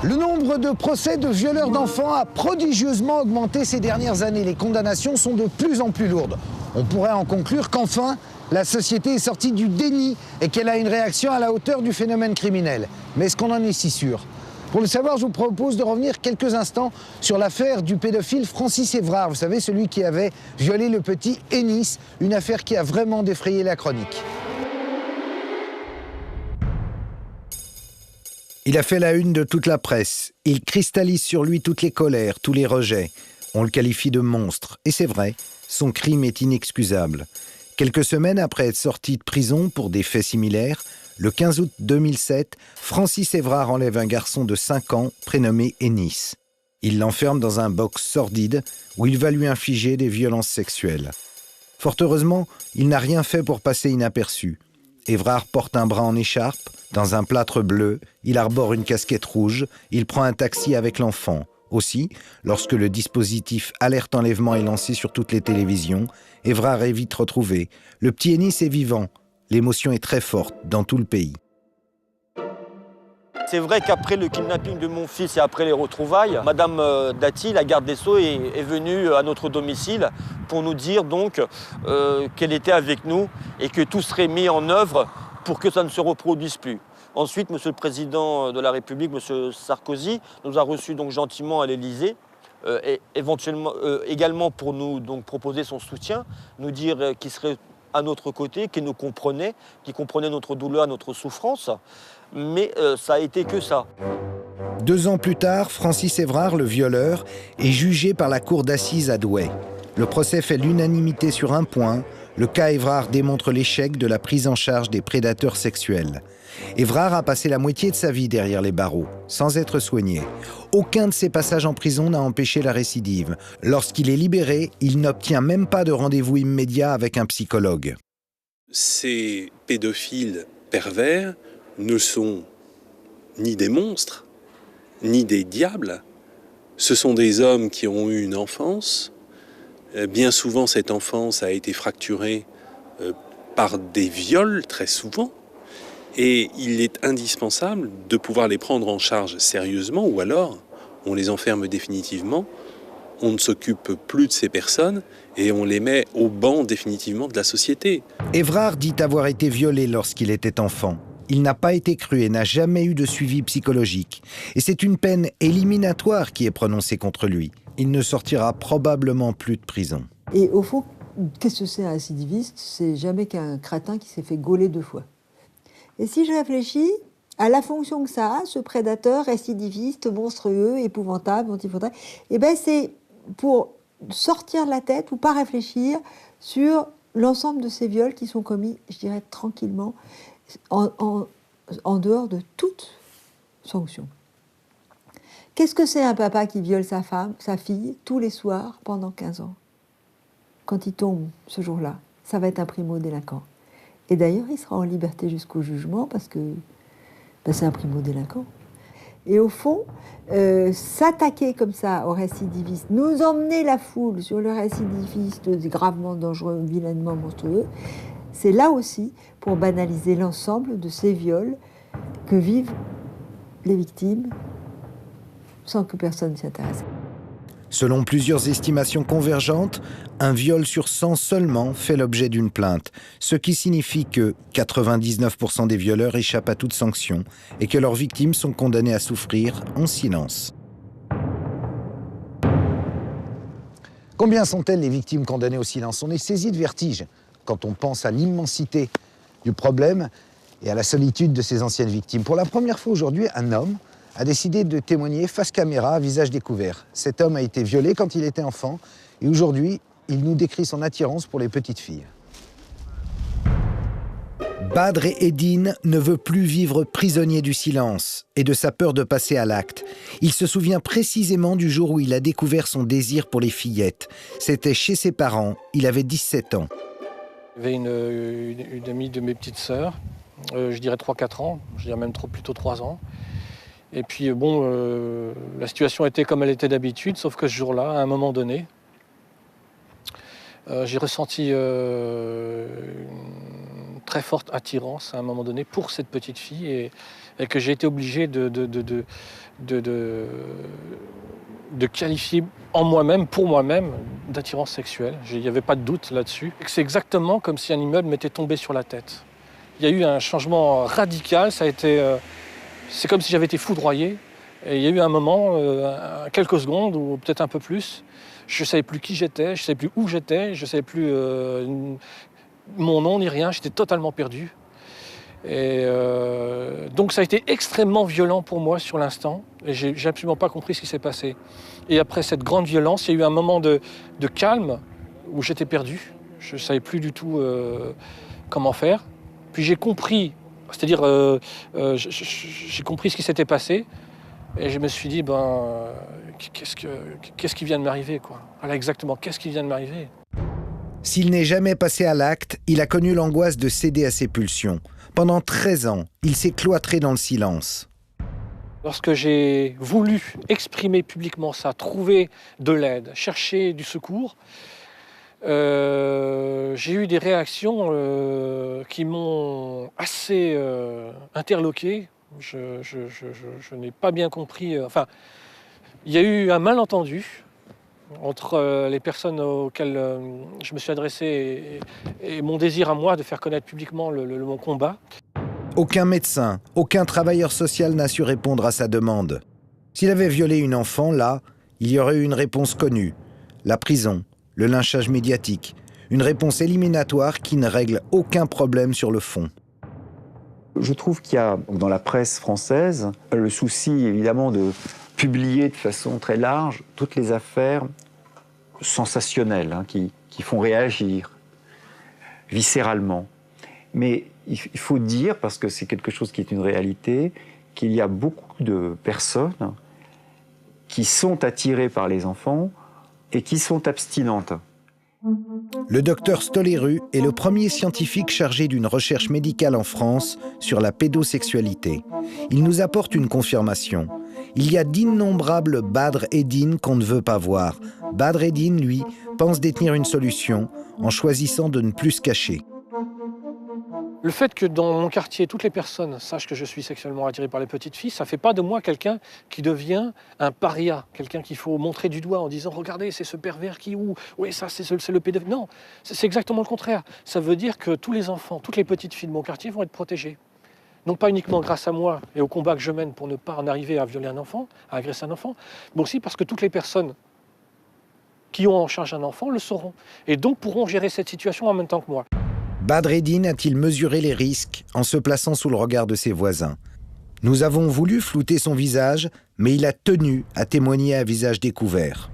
Le nombre de procès de violeurs d'enfants a prodigieusement augmenté ces dernières années. Les condamnations sont de plus en plus lourdes. On pourrait en conclure qu'enfin, la société est sortie du déni et qu'elle a une réaction à la hauteur du phénomène criminel. Mais est-ce qu'on en est si sûr ? Pour le savoir, je vous propose de revenir quelques instants sur l'affaire du pédophile Francis Évrard. Vous savez, celui qui avait violé le petit Ennis, une affaire qui a vraiment défrayé la chronique. Il a fait la une de toute la presse. Il cristallise sur lui toutes les colères, tous les rejets. On le qualifie de monstre. Et c'est vrai, son crime est inexcusable. Quelques semaines après être sorti de prison pour des faits similaires, le 15 août 2007, Francis Évrard enlève un garçon de 5 ans prénommé Ennis. Il l'enferme dans un box sordide où il va lui infliger des violences sexuelles. Fort heureusement, il n'a rien fait pour passer inaperçu. Évrard porte un bras en écharpe, dans un plâtre bleu, il arbore une casquette rouge, il prend un taxi avec l'enfant. Aussi, lorsque le dispositif Alerte Enlèvement est lancé sur toutes les télévisions, Évrard est vite retrouvé. Le petit Ennis est vivant. L'émotion est très forte dans tout le pays. C'est vrai qu'après le kidnapping de mon fils et après les retrouvailles, Madame Dati, la garde des Sceaux, est venue à notre domicile pour nous dire donc qu'elle était avec nous et que tout serait mis en œuvre pour que ça ne se reproduise plus. Ensuite, Monsieur le Président de la République, Monsieur Sarkozy, nous a reçus donc gentiment à l'Élysée, et éventuellement également pour nous donc proposer son soutien, nous dire qu'il serait à notre côté, qu'il nous comprenait, qu'il comprenait notre douleur, notre souffrance. Mais ça a été que ça. 2 ans plus tard, Francis Évrard, le violeur, est jugé par la cour d'assises à Douai. Le procès fait l'unanimité sur un point. Le cas Évrard démontre l'échec de la prise en charge des prédateurs sexuels. Évrard a passé la moitié de sa vie derrière les barreaux, sans être soigné. Aucun de ses passages en prison n'a empêché la récidive. Lorsqu'il est libéré, il n'obtient même pas de rendez-vous immédiat avec un psychologue. Ces pédophiles pervers ne sont ni des monstres, ni des diables. Ce sont des hommes qui ont eu une enfance. Bien souvent, cette enfance a été fracturée par des viols, très souvent. Et il est indispensable de pouvoir les prendre en charge sérieusement, ou alors on les enferme définitivement, on ne s'occupe plus de ces personnes et on les met au banc définitivement de la société. Évrard dit avoir été violé lorsqu'il était enfant. Il n'a pas été cru et n'a jamais eu de suivi psychologique. Et c'est une peine éliminatoire qui est prononcée contre lui. Il ne sortira probablement plus de prison. Et au fond, qu'est-ce que c'est un récidiviste? C'est jamais qu'un crétin qui s'est fait gauler 2 fois. Et si je réfléchis à la fonction que ça a, ce prédateur récidiviste, monstrueux, épouvantable, antifautable, eh ben c'est pour sortir de la tête ou pas réfléchir sur l'ensemble de ces viols qui sont commis, je dirais, tranquillement, en dehors de toute sanction. Qu'est-ce que c'est un papa qui viole sa femme, sa fille, tous les soirs pendant 15 ans? Quand il tombe ce jour-là, ça va être un primo-délinquant. Et d'ailleurs, il sera en liberté jusqu'au jugement parce que c'est un primo-délinquant. Et au fond, s'attaquer comme ça au récidiviste, nous emmener la foule sur le récidiviste gravement dangereux, vilainement monstrueux, c'est là aussi pour banaliser l'ensemble de ces viols que vivent les victimes sans que personne s'y intéresse. Selon plusieurs estimations convergentes, un viol sur 100 seulement fait l'objet d'une plainte, ce qui signifie que 99% des violeurs échappent à toute sanction et que leurs victimes sont condamnées à souffrir en silence. Combien sont-elles les victimes condamnées au silence? On est saisi de vertige quand on pense à l'immensité du problème et à la solitude de ces anciennes victimes. Pour la première fois aujourd'hui, un homme a décidé de témoigner face caméra, à visage découvert. Cet homme a été violé quand il était enfant et aujourd'hui, il nous décrit son attirance pour les petites filles. Badr Eddine ne veut plus vivre prisonnier du silence et de sa peur de passer à l'acte. Il se souvient précisément du jour où il a découvert son désir pour les fillettes. C'était chez ses parents, il avait 17 ans. Il y avait une amie de mes petites sœurs, je dirais 3-4 ans, je dirais même plutôt 3 ans. Et puis bon, la situation était comme elle était d'habitude, sauf que ce jour-là, à un moment donné, j'ai ressenti une très forte attirance à un moment donné pour cette petite fille et que j'ai été obligé de qualifier en moi-même, pour moi-même, d'attirance sexuelle. Il n'y avait pas de doute là-dessus. C'est exactement comme si un immeuble m'était tombé sur la tête. Il y a eu un changement radical, ça a été... c'est comme si j'avais été foudroyé Et il y a eu un moment, quelques secondes, ou peut-être un peu plus, je ne savais plus qui j'étais, je ne savais plus où j'étais, je ne savais plus mon nom ni rien, j'étais totalement perdu. Et donc ça a été extrêmement violent pour moi sur l'instant, et j'ai absolument pas compris ce qui s'est passé. Et après cette grande violence, il y a eu un moment de calme où j'étais perdu, je ne savais plus du tout comment faire. Puis j'ai compris, c'est-à-dire j'ai compris ce qui s'était passé, et je me suis dit, qu'est-ce qui vient de m'arriver, quoi. Voilà, exactement, qu'est-ce qui vient de m'arriver. S'il n'est jamais passé à l'acte, il a connu l'angoisse de céder à ses pulsions. Pendant 13 ans, il s'est cloîtré dans le silence. Lorsque j'ai voulu exprimer publiquement ça, trouver de l'aide, chercher du secours, j'ai eu des réactions qui m'ont assez interloqué. Je n'ai pas bien compris. Enfin, il y a eu un malentendu entre les personnes auxquelles je me suis adressé et mon désir à moi de faire connaître publiquement mon combat. Aucun médecin, aucun travailleur social n'a su répondre à sa demande. S'il avait violé une enfant, là, il y aurait eu une réponse connue. La prison, le lynchage médiatique. Une réponse éliminatoire qui ne règle aucun problème sur le fond. Je trouve qu'il y a dans la presse française le souci évidemment de publier de façon très large toutes les affaires sensationnelles qui font réagir viscéralement. Mais il faut dire, parce que c'est quelque chose qui est une réalité, qu'il y a beaucoup de personnes qui sont attirées par les enfants et qui sont abstinentes. Le docteur Stoléru est le premier scientifique chargé d'une recherche médicale en France sur la pédosexualité. Il nous apporte une confirmation. Il y a d'innombrables Badr Eddine qu'on ne veut pas voir. Badr Eddine, lui, pense détenir une solution en choisissant de ne plus se cacher. Le fait que dans mon quartier, toutes les personnes sachent que je suis sexuellement attiré par les petites filles, ça ne fait pas de moi quelqu'un qui devient un paria, quelqu'un qu'il faut montrer du doigt en disant « Regardez, c'est ce pervers qui... Oui, ça, c'est le pédophile. » Non, c'est exactement le contraire. Ça veut dire que tous les enfants, toutes les petites filles de mon quartier vont être protégées. Non pas uniquement grâce à moi et au combat que je mène pour ne pas en arriver à violer un enfant, à agresser un enfant, mais aussi parce que toutes les personnes qui ont en charge un enfant le sauront. Et donc pourront gérer cette situation en même temps que moi. Badr Eddine a-t-il mesuré les risques en se plaçant sous le regard de ses voisins? Nous avons voulu flouter son visage, mais il a tenu à témoigner à visage découvert.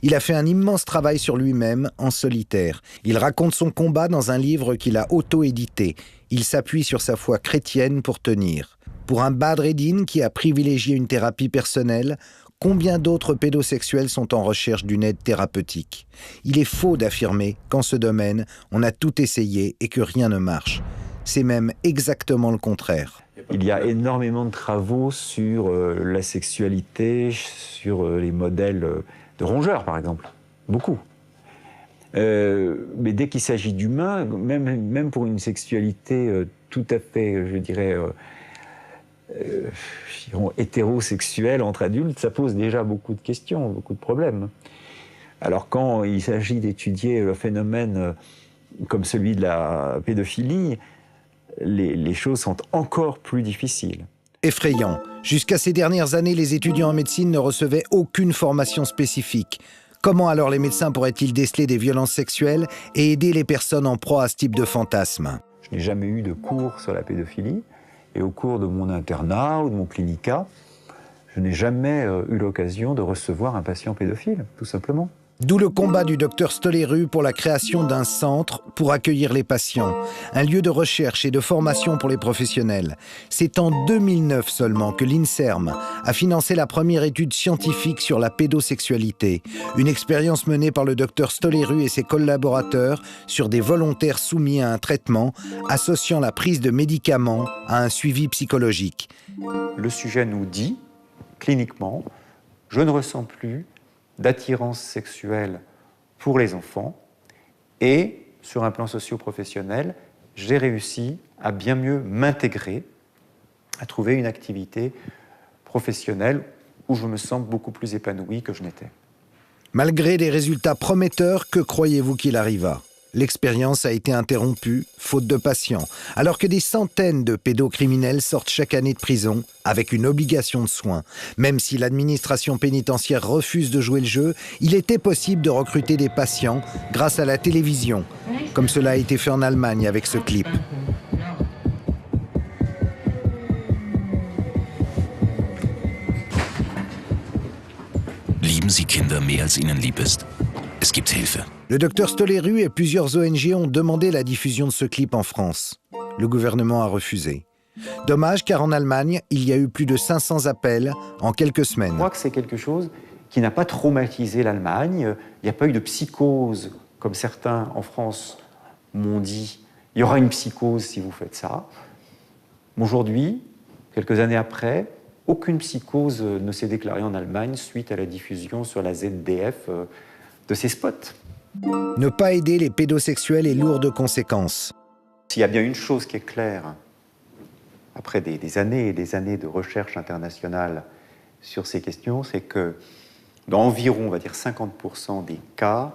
Il a fait un immense travail sur lui-même en solitaire. Il raconte son combat dans un livre qu'il a auto-édité. Il s'appuie sur sa foi chrétienne pour tenir. Pour un Badr Eddine qui a privilégié une thérapie personnelle, combien d'autres pédosexuels sont en recherche d'une aide thérapeutique? Il est faux d'affirmer qu'en ce domaine, on a tout essayé et que rien ne marche. C'est même exactement le contraire. Il y a énormément de travaux sur la sexualité, sur les modèles de rongeurs, par exemple. Beaucoup. Mais dès qu'il s'agit d'humains, même pour une sexualité tout à fait, je dirais, hétérosexuelle entre adultes, ça pose déjà beaucoup de questions, beaucoup de problèmes. Alors quand il s'agit d'étudier le phénomène comme celui de la pédophilie, les choses sont encore plus difficiles. Effrayant. Jusqu'à ces dernières années, les étudiants en médecine ne recevaient aucune formation spécifique. Comment alors les médecins pourraient-ils déceler des violences sexuelles et aider les personnes en proie à ce type de fantasme? Je n'ai jamais eu de cours sur la pédophilie. Et au cours de mon internat ou de mon clinica, je n'ai jamais eu l'occasion de recevoir un patient pédophile, tout simplement. D'où le combat du docteur Stoléru pour la création d'un centre pour accueillir les patients, un lieu de recherche et de formation pour les professionnels. C'est en 2009 seulement que l'INSERM a financé la première étude scientifique sur la pédosexualité, une expérience menée par le docteur Stoléru et ses collaborateurs sur des volontaires soumis à un traitement associant la prise de médicaments à un suivi psychologique. Le sujet nous dit, cliniquement, je ne ressens plus d'attirance sexuelle pour les enfants et, sur un plan socio-professionnel, j'ai réussi à bien mieux m'intégrer, à trouver une activité professionnelle où je me sens beaucoup plus épanoui que je n'étais. Malgré des résultats prometteurs, que croyez-vous qu'il arriva? l'expérience a été interrompue, faute de patients, alors que des centaines de pédocriminels sortent chaque année de prison avec une obligation de soins. Même si l'administration pénitentiaire refuse de jouer le jeu, il était possible de recruter des patients grâce à la télévision, comme cela a été fait en Allemagne avec ce clip. Lieben Sie Kinder mehr als ihnen lieb ist? Es gibt Hilfe. Le docteur Stoléru et plusieurs ONG ont demandé la diffusion de ce clip en France. Le gouvernement a refusé. Dommage, car en Allemagne, il y a eu plus de 500 appels en quelques semaines. Je crois que c'est quelque chose qui n'a pas traumatisé l'Allemagne. Il n'y a pas eu de psychose, comme certains en France m'ont dit. Il y aura une psychose si vous faites ça. Aujourd'hui, quelques années après, aucune psychose ne s'est déclarée en Allemagne suite à la diffusion sur la ZDF de ces spots. Ne pas aider les pédosexuels est lourd de conséquences. S'il y a bien une chose qui est claire, après des années et des années de recherche internationale sur ces questions, c'est que dans environ, on va dire, 50% des cas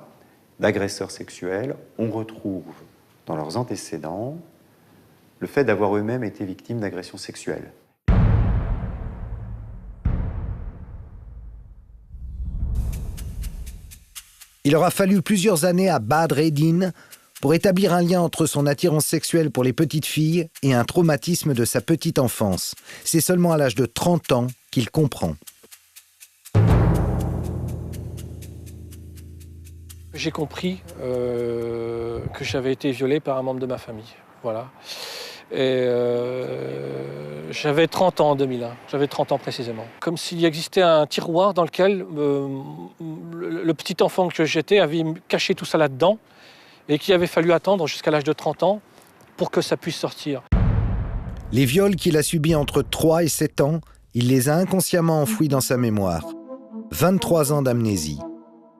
d'agresseurs sexuels, on retrouve dans leurs antécédents le fait d'avoir eux-mêmes été victimes d'agressions sexuelles. Il aura fallu plusieurs années à Bad Redin pour établir un lien entre son attirance sexuelle pour les petites filles et un traumatisme de sa petite enfance. C'est seulement à l'âge de 30 ans qu'il comprend. J'ai compris que j'avais été violé par un membre de ma famille. Voilà. Et j'avais 30 ans en 2001, j'avais 30 ans précisément. Comme s'il existait un tiroir dans lequel le petit enfant que j'étais avait caché tout ça là-dedans et qu'il avait fallu attendre jusqu'à l'âge de 30 ans pour que ça puisse sortir. Les viols qu'il a subis entre 3 et 7 ans, il les a inconsciemment enfouis dans sa mémoire. 23 ans d'amnésie.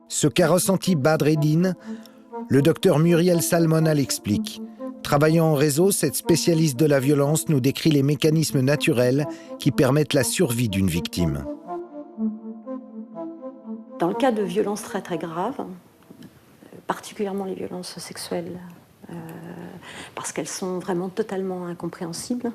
Ce qu'a ressenti Bad Redin, le docteur Muriel Salmona l'explique. Travaillant en réseau, cette spécialiste de la violence nous décrit les mécanismes naturels qui permettent la survie d'une victime. Dans le cas de violences très très graves, particulièrement les violences sexuelles, parce qu'elles sont vraiment totalement incompréhensibles,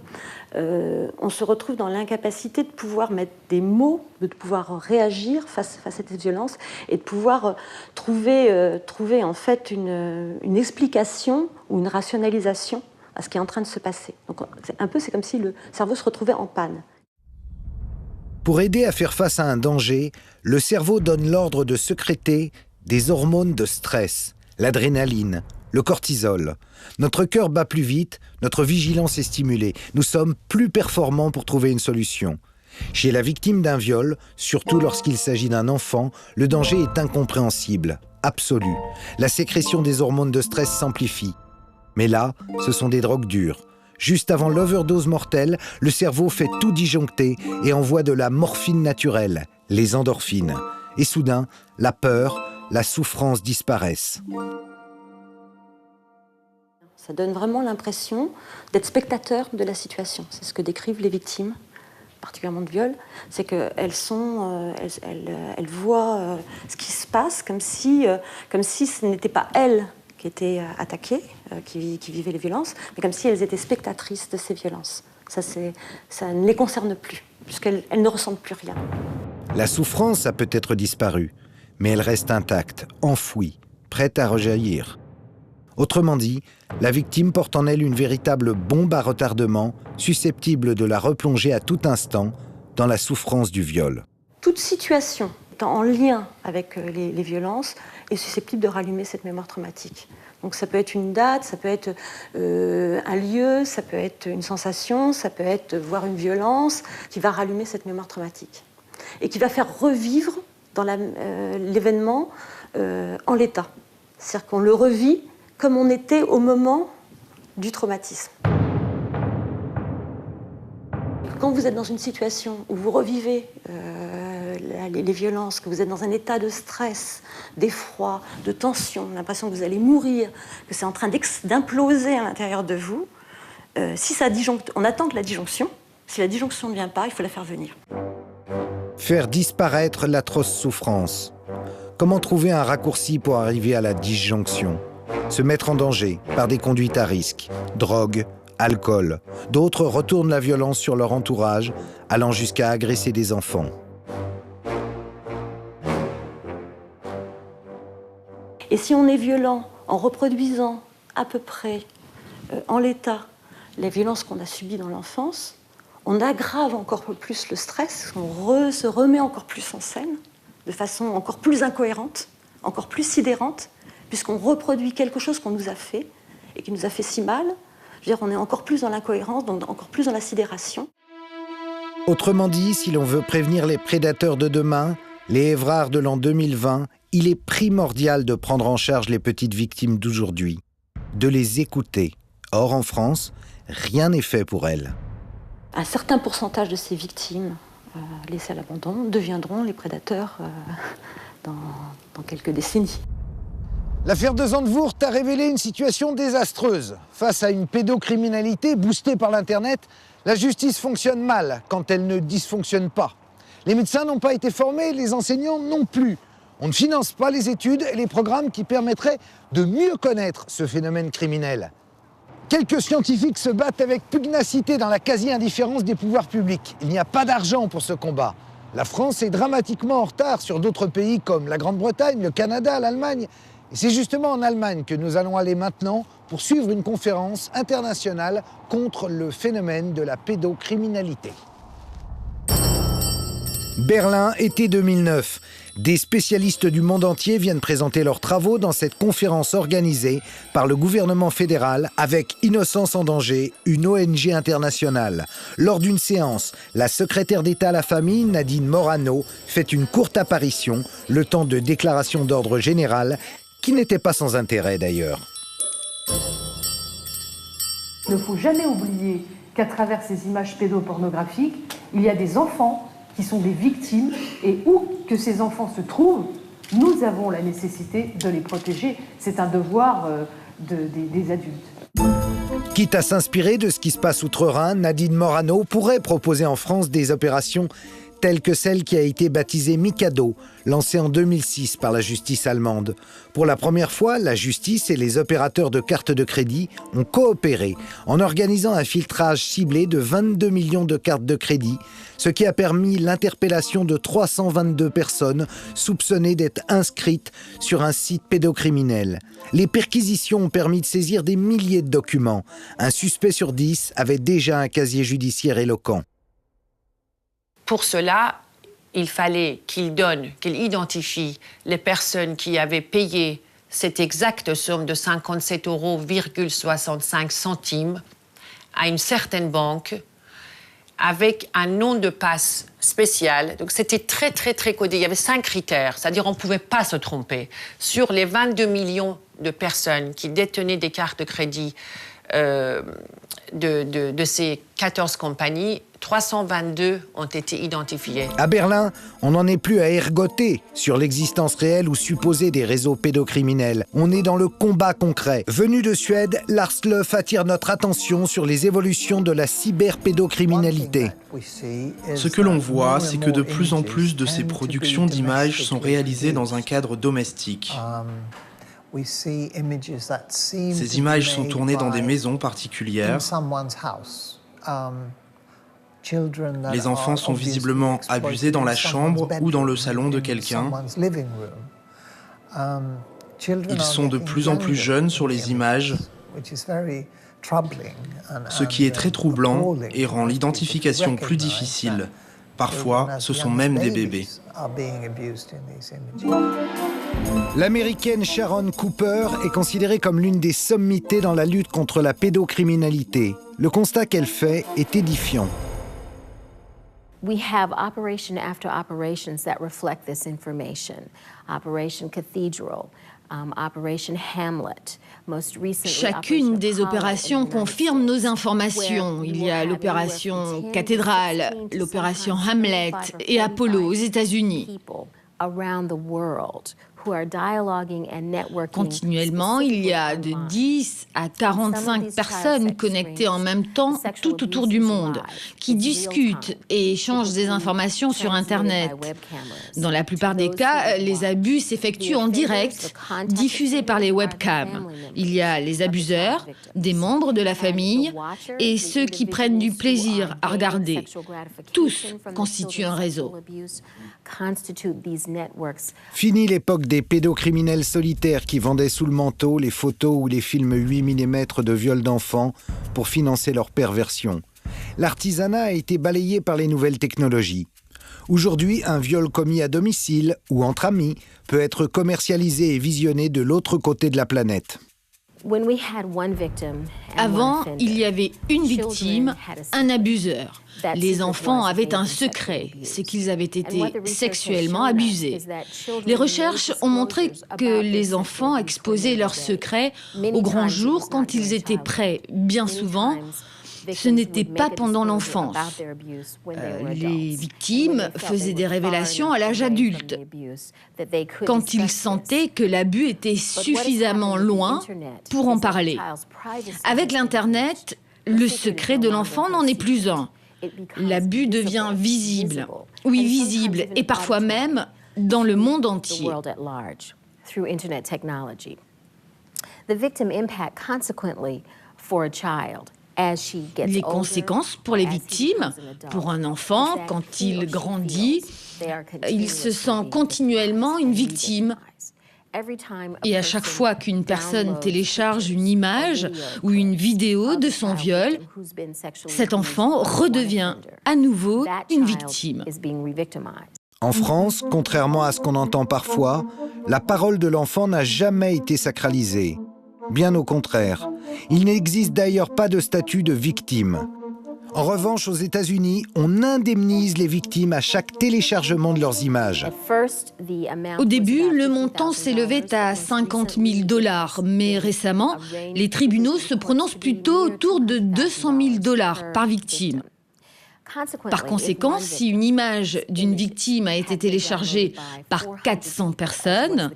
on se retrouve dans l'incapacité de pouvoir mettre des mots, de pouvoir réagir face à cette violence et de pouvoir trouver en fait une explication ou une rationalisation à ce qui est en train de se passer. Donc c'est comme si le cerveau se retrouvait en panne. Pour aider à faire face à un danger, le cerveau donne l'ordre de sécréter des hormones de stress, l'adrénaline, le cortisol. Notre cœur bat plus vite, notre vigilance est stimulée. Nous sommes plus performants pour trouver une solution. Chez la victime d'un viol, surtout lorsqu'il s'agit d'un enfant, le danger est incompréhensible, absolu. La sécrétion des hormones de stress s'amplifie. Mais là, ce sont des drogues dures. Juste avant l'overdose mortelle, le cerveau fait tout disjoncter et envoie de la morphine naturelle, les endorphines. Et soudain, la peur, la souffrance disparaissent. Ça donne vraiment l'impression d'être spectateur de la situation. C'est ce que décrivent les victimes, particulièrement de viol. C'est qu'elles voient ce qui se passe comme si ce n'était pas elles qui étaient attaquées, qui vivaient les violences, mais comme si elles étaient spectatrices de ces violences. Ça ne les concerne plus, puisqu'elles ne ressentent plus rien. La souffrance a peut-être disparu, mais elle reste intacte, enfouie, prête à rejaillir. Autrement dit, la victime porte en elle une véritable bombe à retardement, susceptible de la replonger à tout instant dans la souffrance du viol. Toute situation étant en lien avec les violences est susceptible de rallumer cette mémoire traumatique. Donc ça peut être une date, ça peut être un lieu, ça peut être une sensation, ça peut être voir une violence qui va rallumer cette mémoire traumatique et qui va faire revivre dans l'événement en l'état. C'est-à-dire qu'on le revit comme on était au moment du traumatisme. Quand vous êtes dans une situation où vous revivez les violences, que vous êtes dans un état de stress, d'effroi, de tension, l'impression que vous allez mourir, que c'est en train d'imploser à l'intérieur de vous, si ça disjoncte, on attend que la disjonction. Si la disjonction ne vient pas, il faut la faire venir. Faire disparaître l'atroce souffrance. Comment trouver un raccourci pour arriver à la disjonction ? se mettre en danger par des conduites à risque, drogue, alcool. D'autres retournent la violence sur leur entourage, allant jusqu'à agresser des enfants. Et si on est violent en reproduisant à peu près en l'état les violences qu'on a subies dans l'enfance, on aggrave encore plus le stress, on se remet encore plus en scène, de façon encore plus incohérente, encore plus sidérante, puisqu'on reproduit quelque chose qu'on nous a fait et qui nous a fait si mal. Je veux dire, on est encore plus dans l'incohérence, donc encore plus dans la sidération. Autrement dit, si l'on veut prévenir les prédateurs de demain, les Évrards de l'an 2020, il est primordial de prendre en charge les petites victimes d'aujourd'hui, de les écouter. Or, en France, rien n'est fait pour elles. Un certain pourcentage de ces victimes laissées à l'abandon deviendront les prédateurs dans quelques décennies. L'affaire de Zandvoort a révélé une situation désastreuse. Face à une pédocriminalité boostée par l'Internet, la justice fonctionne mal quand elle ne dysfonctionne pas. Les médecins n'ont pas été formés, les enseignants non plus. On ne finance pas les études et les programmes qui permettraient de mieux connaître ce phénomène criminel. Quelques scientifiques se battent avec pugnacité dans la quasi-indifférence des pouvoirs publics. Il n'y a pas d'argent pour ce combat. La France est dramatiquement en retard sur d'autres pays comme la Grande-Bretagne, le Canada, l'Allemagne. Et c'est justement en Allemagne que nous allons aller maintenant pour suivre une conférence internationale contre le phénomène de la pédocriminalité. Berlin, été 2009. Des spécialistes du monde entier viennent présenter leurs travaux dans cette conférence organisée par le gouvernement fédéral avec Innocence en danger, une ONG internationale. Lors d'une séance, la secrétaire d'État à la famille, Nadine Morano, fait une courte apparition, le temps de déclaration d'ordre général, qui n'était pas sans intérêt d'ailleurs. Il ne faut jamais oublier qu'à travers ces images pédopornographiques, il y a des enfants qui sont des victimes, et où que ces enfants se trouvent, nous avons la nécessité de les protéger. C'est un devoir des adultes. Quitte à s'inspirer de ce qui se passe outre-Rhin, Nadine Morano pourrait proposer en France des opérations telle que celle qui a été baptisée Mikado, lancée en 2006 par la justice allemande. Pour la première fois, la justice et les opérateurs de cartes de crédit ont coopéré en organisant un filtrage ciblé de 22 millions de cartes de crédit, ce qui a permis l'interpellation de 322 personnes soupçonnées d'être inscrites sur un site pédocriminel. Les perquisitions ont permis de saisir des milliers de documents. Un suspect sur 10 avait déjà un casier judiciaire éloquent. Pour cela, il fallait qu'il identifie les personnes qui avaient payé cette exacte somme de 57,65 € à une certaine banque avec un nom de passe spécial. Donc c'était très codé. Il y avait 5 critères, c'est-à-dire on ne pouvait pas se tromper. Sur les 22 millions de personnes qui détenaient des cartes de crédit de ces 14 compagnies, 322 ont été identifiés. À Berlin, on n'en est plus à ergoter sur l'existence réelle ou supposée des réseaux pédocriminels. On est dans le combat concret. Venu de Suède, Lars Löf attire notre attention sur les évolutions de la cyberpédocriminalité. Ce que l'on voit, c'est que de plus en plus de ces productions d'images sont réalisées dans un cadre domestique. Ces images sont tournées dans des maisons particulières. Les enfants sont visiblement abusés dans la chambre ou dans le salon de quelqu'un. Ils sont de plus en plus jeunes sur les images, ce qui est très troublant et rend l'identification plus difficile. Parfois, ce sont même des bébés. L'américaine Sharon Cooper est considérée comme l'une des sommités dans la lutte contre la pédocriminalité. Le constat qu'elle fait est édifiant. We have operation after operations that reflect this information. Operation Cathedral, Operation Hamlet. Chacune des opérations confirme nos informations. Il y a l'opération Cathédrale, l'opération Hamlet et Apollo aux États-Unis. Continuellement, il y a de 10 à 45 personnes connectées en même temps tout autour du monde, qui discutent et échangent des informations sur Internet. Dans la plupart des cas, les abus s'effectuent en direct, diffusés par les webcams. Il y a les abuseurs, des membres de la famille et ceux qui prennent du plaisir à regarder. Tous constituent un réseau. Fini l'époque des pédocriminels solitaires qui vendaient sous le manteau les photos ou les films 8 mm de viol d'enfants pour financer leur perversion. L'artisanat a été balayé par les nouvelles technologies. Aujourd'hui, un viol commis à domicile ou entre amis peut être commercialisé et visionné de l'autre côté de la planète. Avant, il y avait une victime, un abuseur. Les enfants avaient un secret, c'est qu'ils avaient été sexuellement abusés. Les recherches ont montré que les enfants exposaient leurs secrets au grand jour quand ils étaient prêts. Bien souvent, ce n'était pas pendant l'enfance. Les victimes faisaient des révélations à l'âge adulte, quand ils sentaient que l'abus était suffisamment loin pour en parler. Avec l'Internet, le secret de l'enfant n'en est plus un. L'abus devient visible. Oui, visible, et parfois même dans le monde entier. Les conséquences pour les victimes, pour un enfant, quand il grandit, il se sent continuellement une victime. Et à chaque fois qu'une personne télécharge une image ou une vidéo de son viol, cet enfant redevient à nouveau une victime. En France, contrairement à ce qu'on entend parfois, la parole de l'enfant n'a jamais été sacralisée. Bien au contraire. Il n'existe d'ailleurs pas de statut de victime. En revanche, aux États-Unis, on indemnise les victimes à chaque téléchargement de leurs images. Au début, le montant s'élevait à $50 000, mais récemment, les tribunaux se prononcent plutôt autour de $200 000 par victime. Par conséquent, si une image d'une victime a été téléchargée par 400 personnes,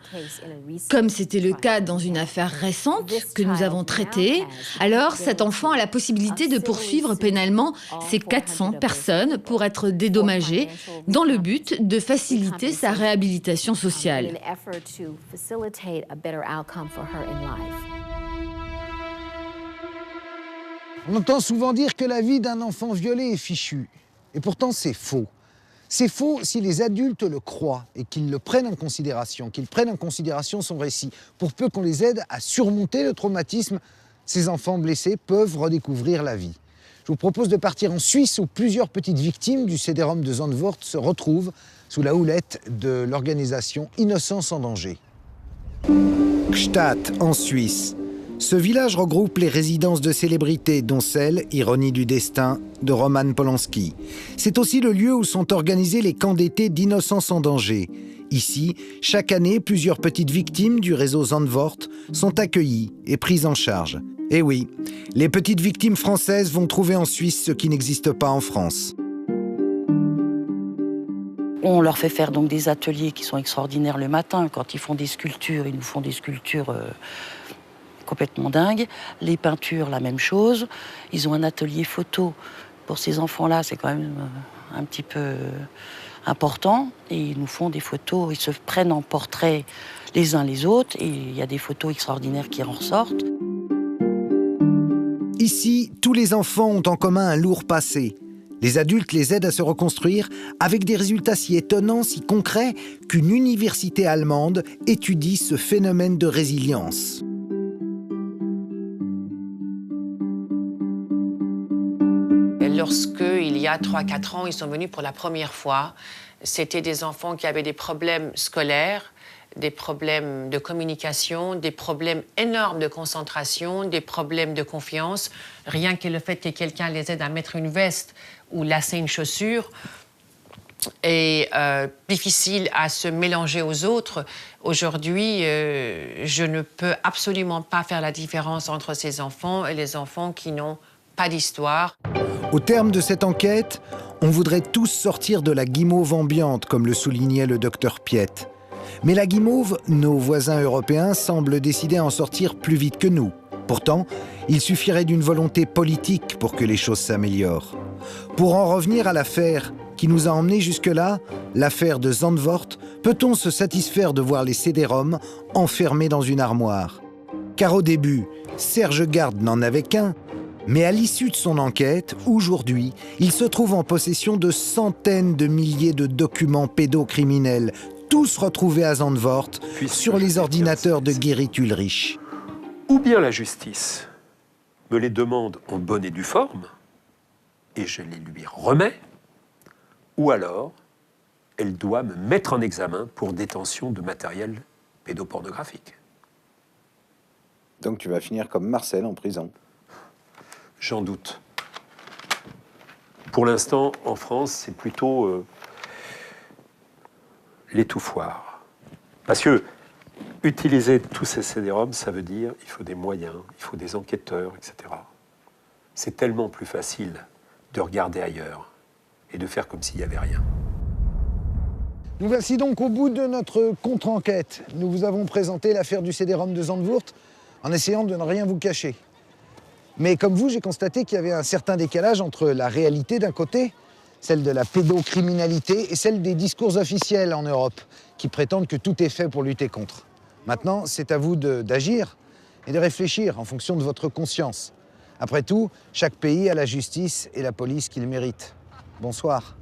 comme c'était le cas dans une affaire récente que nous avons traitée, alors cet enfant a la possibilité de poursuivre pénalement ces 400 personnes pour être dédommagé dans le but de faciliter sa réhabilitation sociale. On entend souvent dire que la vie d'un enfant violé est fichue. Et pourtant, c'est faux. C'est faux si les adultes le croient et qu'ils le prennent en considération, qu'ils prennent en considération son récit. Pour peu qu'on les aide à surmonter le traumatisme, ces enfants blessés peuvent redécouvrir la vie. Je vous propose de partir en Suisse où plusieurs petites victimes du CD-ROM de Zandvoort se retrouvent sous la houlette de l'organisation Innocence en danger. Gstaad, en Suisse. Ce village regroupe les résidences de célébrités, dont celle, ironie du destin, de Roman Polanski. C'est aussi le lieu où sont organisés les camps d'été d'Innocence en danger. Ici, chaque année, plusieurs petites victimes du réseau Zandvoort sont accueillies et prises en charge. Et oui, les petites victimes françaises vont trouver en Suisse ce qui n'existe pas en France. On leur fait faire donc des ateliers qui sont extraordinaires le matin. Quand ils font des sculptures, ils nous font des sculptures complètement dingues. Les peintures, la même chose. Ils ont un atelier photo. Pour ces enfants-là, c'est quand même un petit peu important. Et ils nous font des photos. Ils se prennent en portrait les uns les autres. Et il y a des photos extraordinaires qui en ressortent. Ici, tous les enfants ont en commun un lourd passé. Les adultes les aident à se reconstruire avec des résultats si étonnants, si concrets, qu'une université allemande étudie ce phénomène de résilience. Lorsque, il y a 3-4 ans, ils sont venus pour la première fois, c'était des enfants qui avaient des problèmes scolaires, des problèmes de communication, des problèmes énormes de concentration, des problèmes de confiance. Rien que le fait que quelqu'un les aide à mettre une veste ou lasser une chaussure est difficile à se mélanger aux autres. Aujourd'hui, je ne peux absolument pas faire la différence entre ces enfants et les enfants qui n'ont pas d'histoire. Au terme de cette enquête, on voudrait tous sortir de la guimauve ambiante, comme le soulignait le docteur Piette. Mais la guimauve, nos voisins européens semblent décidés à en sortir plus vite que nous. Pourtant, il suffirait d'une volonté politique pour que les choses s'améliorent. Pour en revenir à l'affaire qui nous a emmenés jusque-là, l'affaire de Zandvoort, peut-on se satisfaire de voir les CD-ROM enfermés dans une armoire? Car au début, Serge Garde n'en avait qu'un, mais à l'issue de son enquête, aujourd'hui, il se trouve en possession de centaines de milliers de documents pédocriminels, tous retrouvés à Zandvoort, sur les ordinateurs de Gerrit Ulrich. Ou bien la justice me les demande en bonne et due forme, et je les lui remets, ou alors elle doit me mettre en examen pour détention de matériel pédopornographique. Donc tu vas finir comme Marcel en prison. J'en doute. Pour l'instant, en France, c'est plutôt l'étouffoir. Parce que utiliser tous ces CD-ROM, ça veut dire il faut des moyens, il faut des enquêteurs, etc. C'est tellement plus facile de regarder ailleurs et de faire comme s'il n'y avait rien. Nous voici donc au bout de notre contre-enquête. Nous vous avons présenté l'affaire du CD-ROM de Zandvoort en essayant de ne rien vous cacher. Mais comme vous, j'ai constaté qu'il y avait un certain décalage entre la réalité d'un côté, celle de la pédocriminalité, et celle des discours officiels en Europe, qui prétendent que tout est fait pour lutter contre. Maintenant, c'est à vous d'agir et de réfléchir en fonction de votre conscience. Après tout, chaque pays a la justice et la police qu'il mérite. Bonsoir.